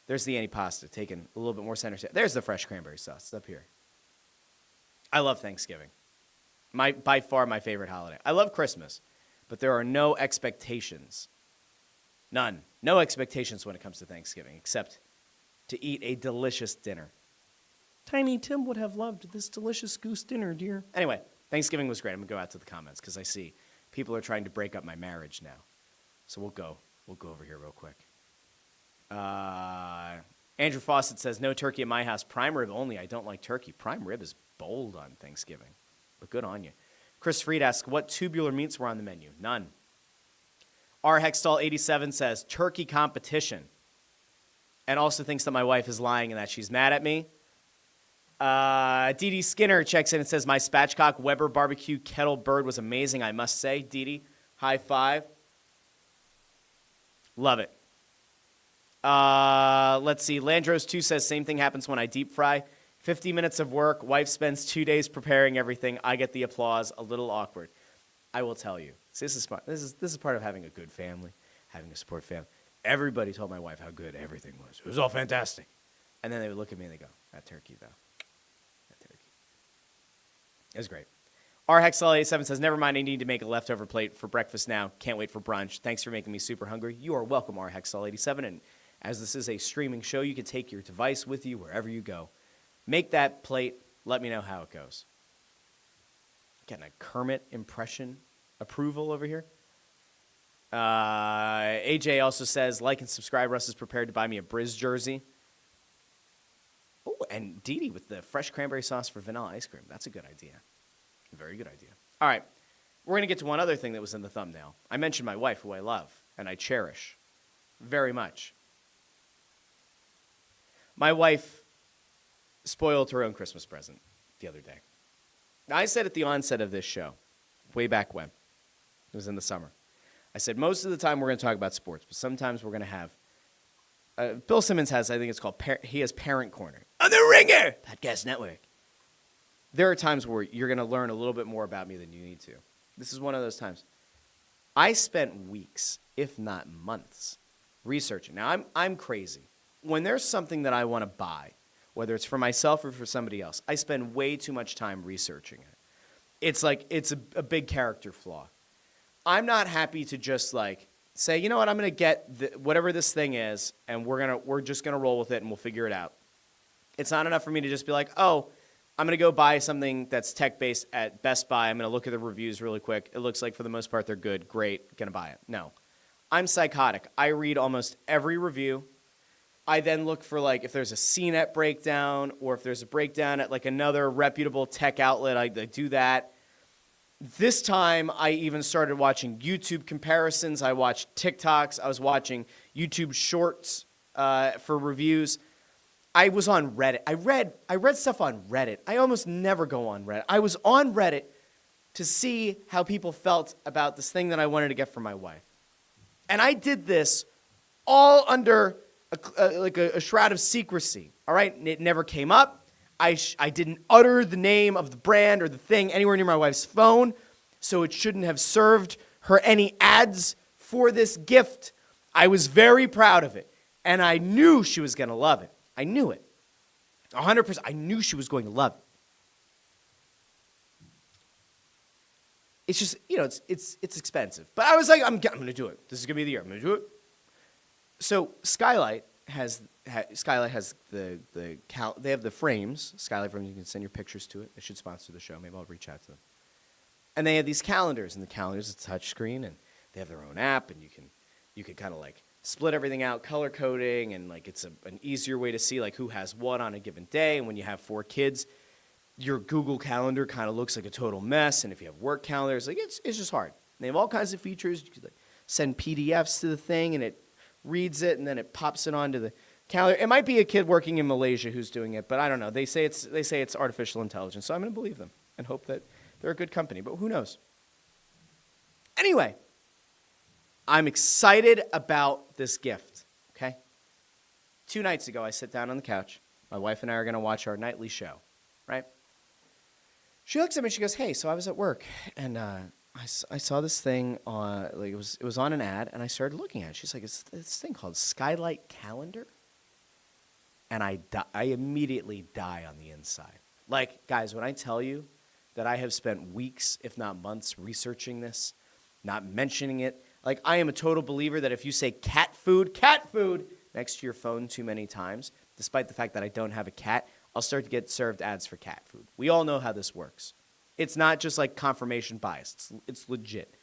There's the antipasta, taken a little bit more center stage. There's the fresh cranberry sauce. It's up here. I love Thanksgiving. By far my favorite holiday. I love Christmas, but there are no expectations. None. No expectations when it comes to Thanksgiving, except to eat a delicious dinner. Tiny Tim would have loved this delicious goose dinner, dear. Anyway, Thanksgiving was great. I'm going to go out to the comments because I see people are trying to break up my marriage now. So we'll go over here real quick. Andrew Fawcett says, no turkey at my house. Prime rib only. I don't like turkey. Prime rib is bold on Thanksgiving, but good on you. Chris Freed asks, what tubular meats were on the menu? None. R. Hextall87 says, turkey competition. And also thinks that my wife is lying and that she's mad at me. Dee Dee Skinner checks in and says, my spatchcock Weber barbecue kettle bird was amazing, I must say. Dee Dee, high five. Love it. Let's see. Landros2 says, same thing happens when I deep fry. 50 minutes of work. Wife spends 2 days preparing everything. I get the applause. A little awkward. I will tell you. See, this is smart. This is part of having a good family, having a support family. Everybody told my wife how good everything was. It was all fantastic. And then they would look at me and they go, that turkey, though. That turkey. It was great. R. Hexel87 says, never mind, I need to make a leftover plate for breakfast now. Can't wait for brunch. Thanks for making me super hungry. You are welcome, R. Hexel87. And as this is a streaming show, you can take your device with you wherever you go. Make that plate. Let me know how it goes. Getting a Kermit impression approval over here. AJ also says, like and subscribe. Russ is prepared to buy me a Briz jersey. Oh, and Dee Dee with the fresh cranberry sauce for vanilla ice cream. That's a good idea. Very good idea. All right. We're going to get to one other thing that was in the thumbnail. I mentioned my wife, who I love and I cherish very much. My wife spoiled her own Christmas present the other day. Now, I said at the onset of this show, way back when, it was in the summer, I said most of the time we're going to talk about sports, but sometimes we're going to have, Bill Simmons has, I think it's called, he has Parent Corner on the Ringer Podcast Network. There are times where you're going to learn a little bit more about me than you need to. This is one of those times. I spent weeks, if not months, researching. Now, I'm crazy. When there's something that I want to buy, whether it's for myself or for somebody else, I spend way too much time researching it. It's like, it's a big character flaw. I'm not happy to just like say, you know what, I'm going to get whatever this thing is, and we're just going to roll with it and we'll figure it out. It's not enough for me to just be like, oh, I'm going to go buy something that's tech-based at Best Buy. I'm going to look at the reviews really quick. It looks like for the most part they're good. Great. Going to buy it. No. I'm psychotic. I read almost every review. I then look for like if there's a CNET breakdown or if there's a breakdown at like another reputable tech outlet, I do that. This time I even started watching YouTube comparisons. I watched TikToks. I was watching YouTube shorts for reviews. I was on Reddit. I read stuff on Reddit. I almost never go on Reddit. I was on Reddit to see how people felt about this thing that I wanted to get for my wife. And I did this all under a shroud of secrecy, all right? It never came up. I didn't utter the name of the brand or the thing anywhere near my wife's phone, so it shouldn't have served her any ads for this gift. I was very proud of it, and I knew she was going to love it. I knew it. 100%. I knew she was going to love it. It's just, it's expensive. But I was like, I'm going to do it. This is going to be the year. I'm going to do it. So Skylight has the they have the frames. Skylight frames, you can send your pictures to it. They should sponsor the show. Maybe I'll reach out to them. And they have these calendars, and the calendars is a touch screen, and they have their own app, and you can kind of like split everything out, color coding, and like it's an easier way to see like who has what on a given day. And when you have 4 kids, your Google Calendar kind of looks like a total mess. And if you have work calendars, like it's just hard. They have all kinds of features. You could like send PDFs to the thing, and it reads it, and then it pops it onto the calendar. It might be a kid working in Malaysia who's doing it, but I don't know. They say it's artificial intelligence, so I'm going to believe them and hope that they're a good company. But who knows? Anyway, I'm excited about this gift. Okay. 2 nights ago, I sit down on the couch. My wife and I are going to watch our nightly show, right? She looks at me and she goes, "Hey, so I was at work, and I saw this thing on, like it was on an ad, and I started looking at it." She's like, "It's this thing called Skylight Calendar," and I immediately die on the inside. Like, guys, when I tell you that I have spent weeks, if not months, researching this, not mentioning it, like I am a total believer that if you say cat food next to your phone too many times, despite the fact that I don't have a cat, I'll start to get served ads for cat food. We all know how this works. It's not just like confirmation bias. It's legit.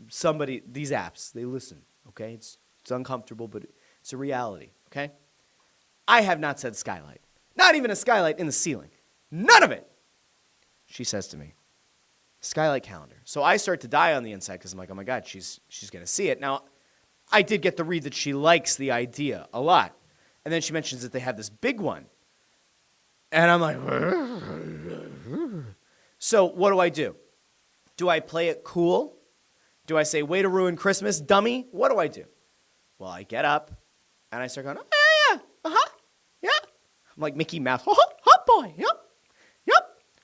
Somebody, these apps, they listen, okay? It's uncomfortable, but it's a reality, okay? I have not said skylight. Not even a skylight in the ceiling. None of it. She says to me, "Skylight Calendar." So I start to die on the inside because I'm like, oh my God, she's going to see it. Now, I did get the read that she likes the idea a lot. And then she mentions that they have this big one. And I'm like, so what do? Do I play it cool? Do I say, "Way to ruin Christmas, dummy"? What do I do? Well, I get up and I start going, "Oh, yeah, yeah. I'm like Mickey Mouse. Hot boy, yep,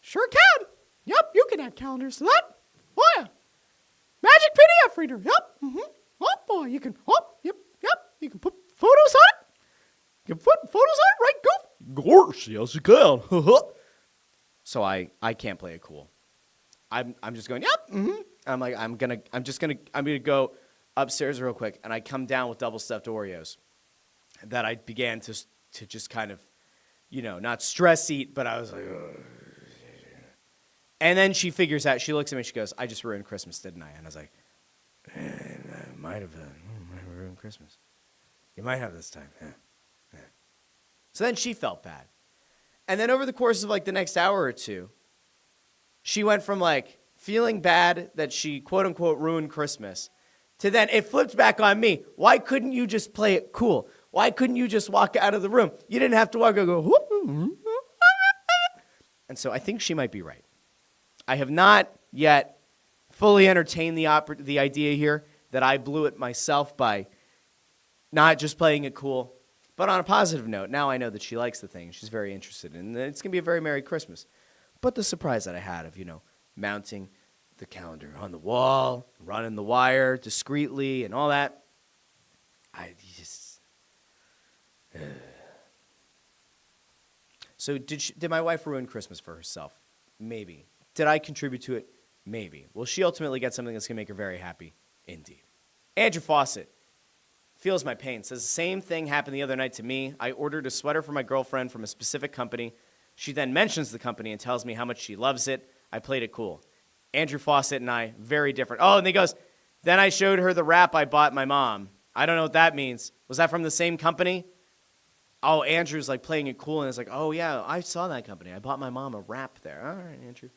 sure can. Yep, you can add calendars to that. Oh, yeah. Magic PDF reader, yep, hot boy, you can, yep, you can put photos on it. You can put photos on it, right, Goof? Of course, yes, you can. So I can't play it cool. I'm just going, yep, I'm like, I'm gonna go upstairs real quick, and I come down with double stuffed Oreos that I began to just kind of, not stress eat, but I was like, ugh. And then she figures out, she looks at me, she goes, "I just ruined Christmas, didn't I?" And I was like, I might have ruined Christmas. You might have this time, yeah. So then she felt bad. And then over the course of like the next hour or two, she went from like feeling bad that she quote unquote ruined Christmas to then it flipped back on me. Why couldn't you just play it cool? Why couldn't you just walk out of the room? You didn't have to walk and go, whoop. And so I think she might be right. I have not yet fully entertained the idea here that I blew it myself by not just playing it cool. But on a positive note, now I know that she likes the thing. She's very interested in it. It's going to be a very Merry Christmas. But the surprise that I had of, mounting the calendar on the wall, running the wire discreetly and all that, I just... So did my wife ruin Christmas for herself? Maybe. Did I contribute to it? Maybe. Will she ultimately get something that's going to make her very happy? Indeed. Andrew Fawcett feels my pain. Says the same thing happened the other night to me. I ordered a sweater for my girlfriend from a specific company. She then mentions the company and tells me how much she loves it. I played it cool. Andrew Fawcett and I, very different. Oh, and he goes, then I showed her the wrap I bought my mom. I don't know what that means. Was that from the same company? Oh, Andrew's like playing it cool, and it's like, oh, yeah, I saw that company. I bought my mom a wrap there. All right, Andrew.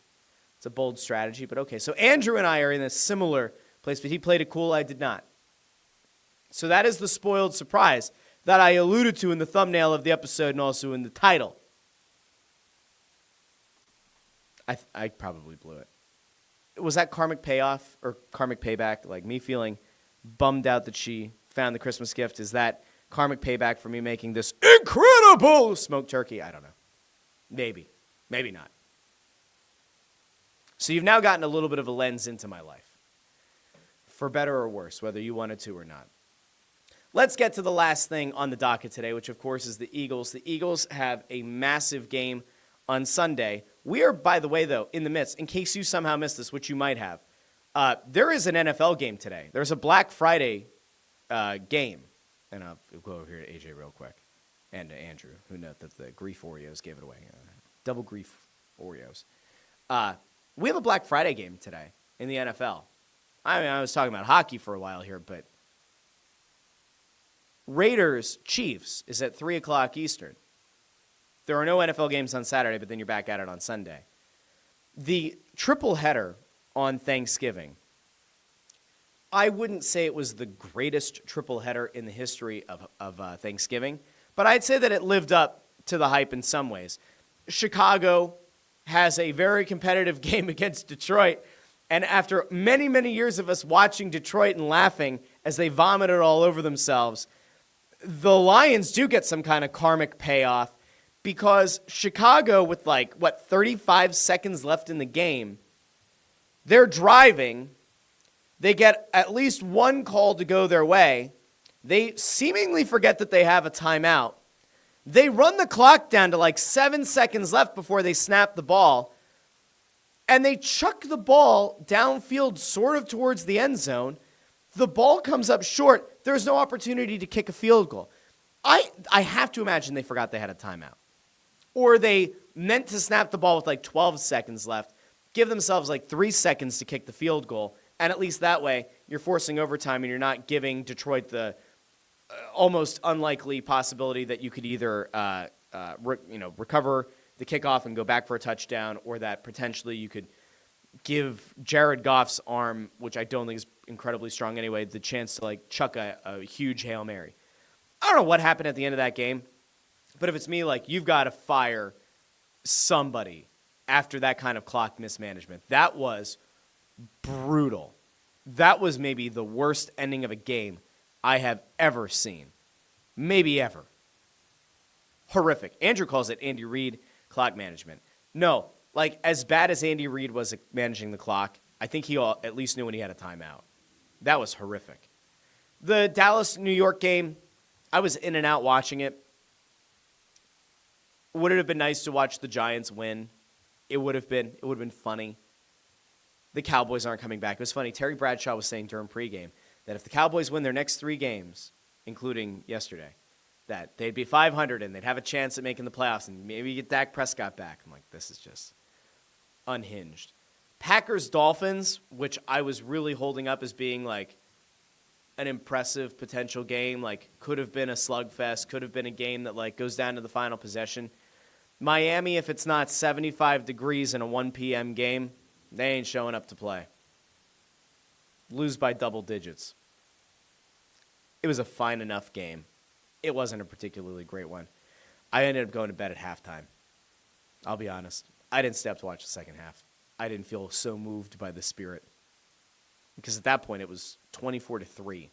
It's a bold strategy, but okay. So Andrew and I are in a similar place, but he played it cool. I did not. So that is the spoiled surprise that I alluded to in the thumbnail of the episode and also in the title. I probably blew it. Was that karmic payoff or karmic payback? Like me feeling bummed out that she found the Christmas gift. Is that karmic payback for me making this incredible smoked turkey? I don't know. Maybe. Maybe not. So you've now gotten a little bit of a lens into my life. For better or worse, whether you wanted to or not. Let's get to the last thing on the docket today, which of course is the Eagles. The Eagles have a massive game on Sunday. We are, by the way, though, in the midst, in case you somehow missed this, which you might have, there is an NFL game today. There's a Black Friday game. And I'll go over here to AJ real quick. And to Andrew, who note that the Grief Oreos gave it away. Double Grief Oreos. We have a Black Friday game today in the NFL. I mean, I was talking about hockey for a while here, but Raiders Chiefs is at 3 o'clock Eastern. There are no NFL games on Saturday, but then you're back at it on Sunday. The triple header on Thanksgiving, I wouldn't say it was the greatest triple header in the history of Thanksgiving, but I'd say that it lived up to the hype in some ways. Chicago has a very competitive game against Detroit, and after many, many years of us watching Detroit and laughing as they vomited all over themselves, the Lions do get some kind of karmic payoff because Chicago, with 35 seconds left in the game, they're driving. They get at least one call to go their way. They seemingly forget that they have a timeout. They run the clock down to 7 seconds left before they snap the ball. And they chuck the ball downfield sort of towards the end zone. The ball comes up short. There's no opportunity to kick a field goal. I have to imagine they forgot they had a timeout. Or they meant to snap the ball with 12 seconds left, give themselves 3 seconds to kick the field goal, and at least that way you're forcing overtime and you're not giving Detroit the almost unlikely possibility that you could either recover the kickoff and go back for a touchdown, or that potentially you could give Jared Goff's arm, which I don't think is incredibly strong anyway, the chance to chuck a huge Hail Mary. I don't know what happened at the end of that game, but if it's me, you've got to fire somebody after that kind of clock mismanagement. That was brutal. That was maybe the worst ending of a game I have ever seen. Maybe ever. Horrific. Andrew calls it Andy Reid clock management. No, as bad as Andy Reid was at managing the clock, I think he at least knew when he had a timeout. That was horrific. The Dallas-New York game, I was in and out watching it. Would it have been nice to watch the Giants win? It would have been. It would have been funny. The Cowboys aren't coming back. It was funny. Terry Bradshaw was saying during pregame that if the Cowboys win their next 3 games, including yesterday, that they'd be 500 and they'd have a chance at making the playoffs and maybe get Dak Prescott back. I'm like, this is just unhinged. Packers-Dolphins, which I was really holding up as being an impressive potential game, could have been a slugfest, could have been a game that goes down to the final possession. Miami, if it's not 75 degrees in a 1 p.m. game, they ain't showing up to play. Lose by double digits. It was a fine enough game. It wasn't a particularly great one. I ended up going to bed at halftime. I'll be honest. I didn't stay up to watch the second half. I didn't feel so moved by the spirit. Because at that point, it was 24-3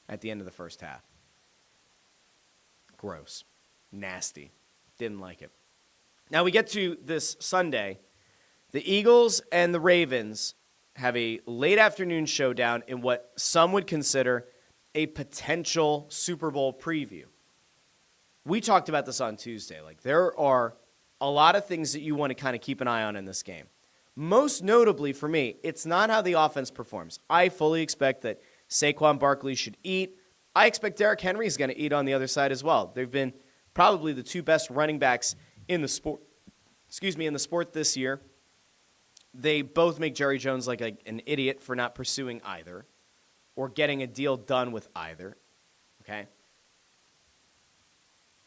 at the end of the first half. Gross. Nasty. Didn't like it. Now we get to this Sunday. The Eagles and the Ravens have a late afternoon showdown in what some would consider a potential Super Bowl preview. We talked about this on Tuesday. There are a lot of things that you want to kind of keep an eye on in this game. Most notably for me, it's not how the offense performs. I fully expect that Saquon Barkley should eat. I expect Derrick Henry is going to eat on the other side as well. They've been probably the 2 best running backs in the sport. In the sport this year. They both make Jerry Jones an idiot for not pursuing either or getting a deal done with either. Okay?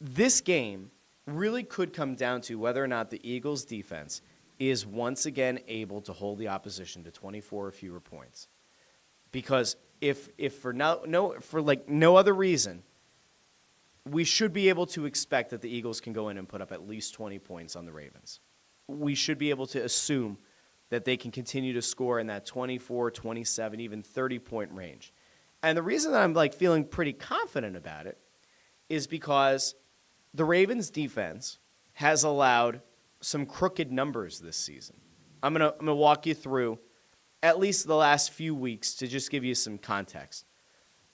This game really could come down to whether or not the Eagles' defense is once again able to hold the opposition to 24 or fewer points. Because if for no other reason, we should be able to expect that the Eagles can go in and put up at least 20 points on the Ravens. We should be able to assume that they can continue to score in that 24, 27, even 30-point range. And the reason that I'm feeling pretty confident about it is because the Ravens defense has allowed some crooked numbers this season. I'm gonna walk you through at least the last few weeks to just give you some context.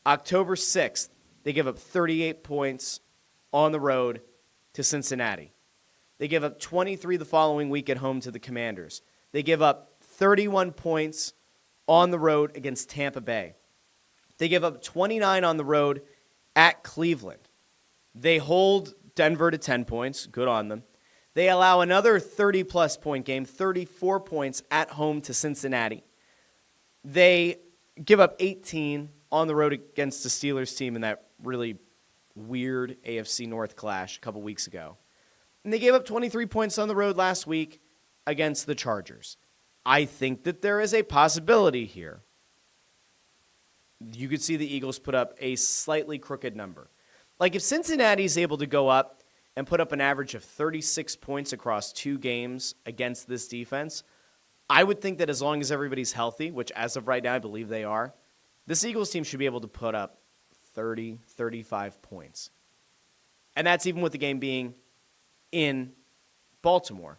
October 6th, they give up 38 points on the road to Cincinnati. They give up 23 the following week at home to the Commanders. They give up 31 points on the road against Tampa Bay. They give up 29 on the road at Cleveland. They hold Denver to 10 points. Good on them. They allow another 30-plus point game, 34 points at home to Cincinnati. They give up 18 on the road against the Steelers team in that really weird AFC North clash a couple weeks ago. And they gave up 23 points on the road last week against the Chargers. I think that there is a possibility here. You could see the Eagles put up a slightly crooked number. Like if Cincinnati's able to go up and put up an average of 36 points across 2 games against this defense, I would think that as long as everybody's healthy, which as of right now I believe they are, this Eagles team should be able to put up 30, 35 points. And that's even with the game being in Baltimore.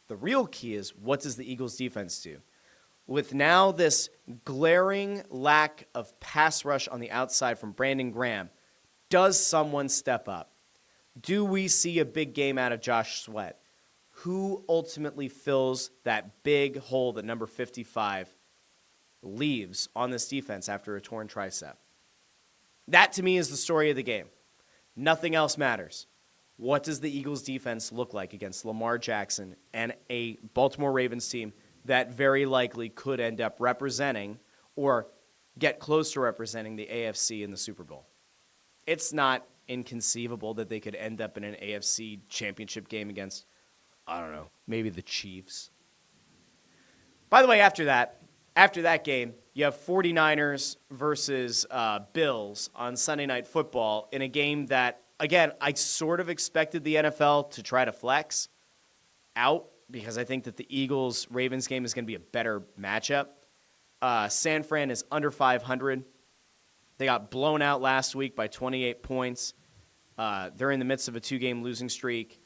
The real key is, what does the Eagles defense do? With now this glaring lack of pass rush on the outside from Brandon Graham, does someone step up? Do we see a big game out of Josh Sweat? Who ultimately fills that big hole that number 55 leaves on this defense after a torn tricep? That, to me, is the story of the game. Nothing else matters. What does the Eagles defense look like against Lamar Jackson and a Baltimore Ravens team that very likely could end up representing or get close to representing the AFC in the Super Bowl? It's not inconceivable that they could end up in an AFC championship game against, I don't know, maybe the Chiefs. By the way, after that game, you have 49ers versus Bills on Sunday Night Football in a game that, again, I sort of expected the NFL to try to flex out because I think that the Eagles-Ravens game is going to be a better matchup. San Fran is under 500. They got blown out last week by 28 points. They're in the midst of a 2-game losing streak.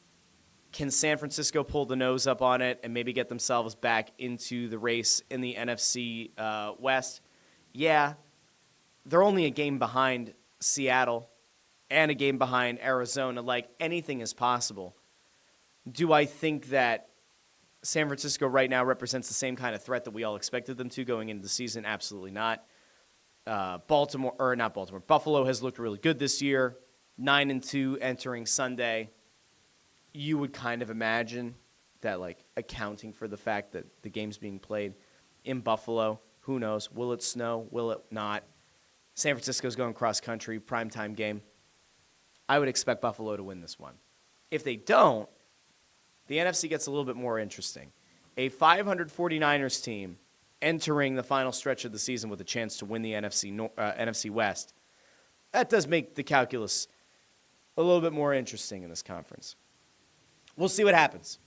Can San Francisco pull the nose up on it and maybe get themselves back into the race in the NFC West? Yeah. They're only a game behind Seattle and a game behind Arizona. Like, anything is possible. Do I think that San Francisco right now represents the same kind of threat that we all expected them to going into the season? Absolutely not. Buffalo has looked really good this year. 9-2 entering Sunday. You would kind of imagine that, like, accounting for the fact that the game's being played in Buffalo, who knows? Will it snow? Will it not? San Francisco's going cross-country, primetime game. I would expect Buffalo to win this one. If they don't, the NFC gets a little bit more interesting. A 500 49ers team entering the final stretch of the season with a chance to win the NFC West, that does make the calculus a little bit more interesting in this conference. We'll see what happens.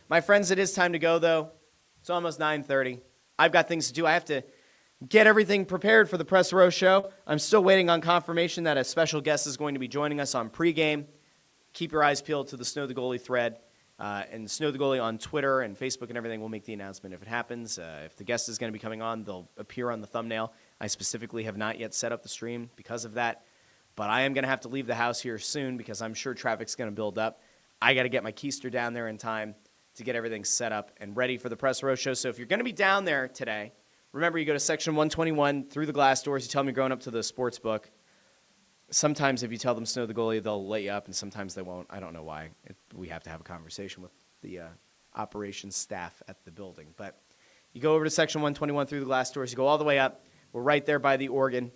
My friends, it is time to go, though. It's almost 9:30. I've got things to do. I have to get everything prepared for the Press Row show. I'm still waiting on confirmation that a special guest is going to be joining us on pregame. Keep your eyes peeled to the Snow the Goalie thread. And Snow the Goalie on Twitter and Facebook and everything. We'll make the announcement if it happens. If the guest is going to be coming on, they'll appear on the thumbnail. I specifically have not yet set up the stream because of that. But I am going to have to leave the house here soon because I'm sure traffic's going to build up. I got to get my keister down there in time to get everything set up and ready for the Press Row show. So if you're going to be down there today, remember you go to section 121 through the glass doors. You tell me you're going up to the sports book. Sometimes if you tell them Snow the Goalie, they'll let you up, and sometimes they won't. I don't know why. We have to have a conversation with the operations staff at the building. But you go over to section 121 through the glass doors. You go all the way up. We're right there by the organ.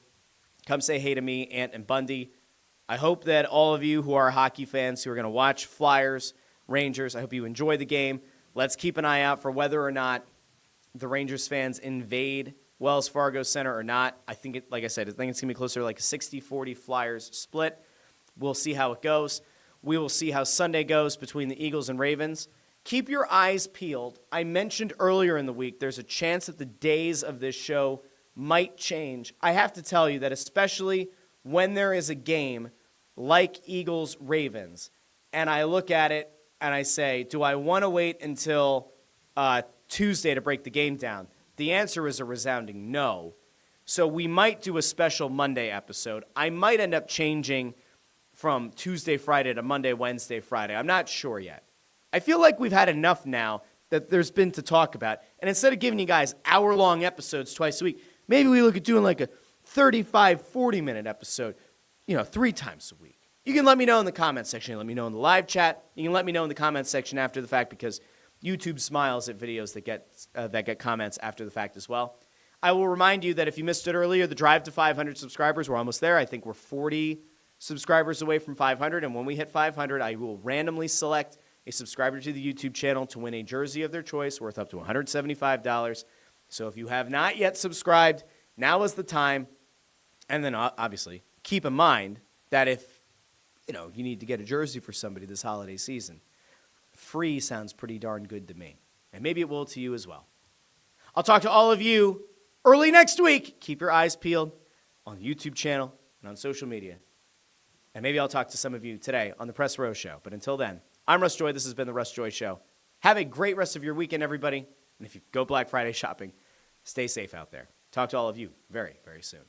Come say hey to me, Ant, and Bundy. I hope that all of you who are hockey fans who are going to watch Flyers, Rangers, I hope you enjoy the game. Let's keep an eye out for whether or not the Rangers fans invade Wells Fargo Center or not. I think, like I said, I think it's going to be closer to like a 60-40 Flyers split. We'll see how it goes. We will see how Sunday goes between the Eagles and Ravens. Keep your eyes peeled. I mentioned earlier in the week there's a chance that the days of this show might change. I have to tell you that especially when there is a game like Eagles-Ravens, and I look at it and I say, do I want to wait until Tuesday to break the game down? The answer is a resounding no. So we might do a special Monday episode. I might end up changing from Tuesday, Friday to Monday, Wednesday, Friday. I'm not sure yet. I feel like we've had enough now that there's been to talk about. And instead of giving you guys hour-long episodes twice a week, maybe we look at doing like a 35, 40-minute episode, 3 times a week. You can let me know in the comments section. Let me know in the live chat. You can let me know in the comments section after the fact because YouTube smiles at videos that get comments after the fact as well. I will remind you that if you missed it earlier, the drive to 500 subscribers, we're almost there. I think we're 40 subscribers away from 500, and when we hit 500, I will randomly select a subscriber to the YouTube channel to win a jersey of their choice worth up to $175. So if you have not yet subscribed, now is the time. And then obviously, keep in mind that if you need to get a jersey for somebody this holiday season, free sounds pretty darn good to me. And maybe it will to you as well. I'll talk to all of you early next week. Keep your eyes peeled on the YouTube channel and on social media. And maybe I'll talk to some of you today on the Press Row Show. But until then, I'm Russ Joy. This has been the Russ Joy Show. Have a great rest of your weekend, everybody. And if you go Black Friday shopping, stay safe out there. Talk to all of you very, very soon.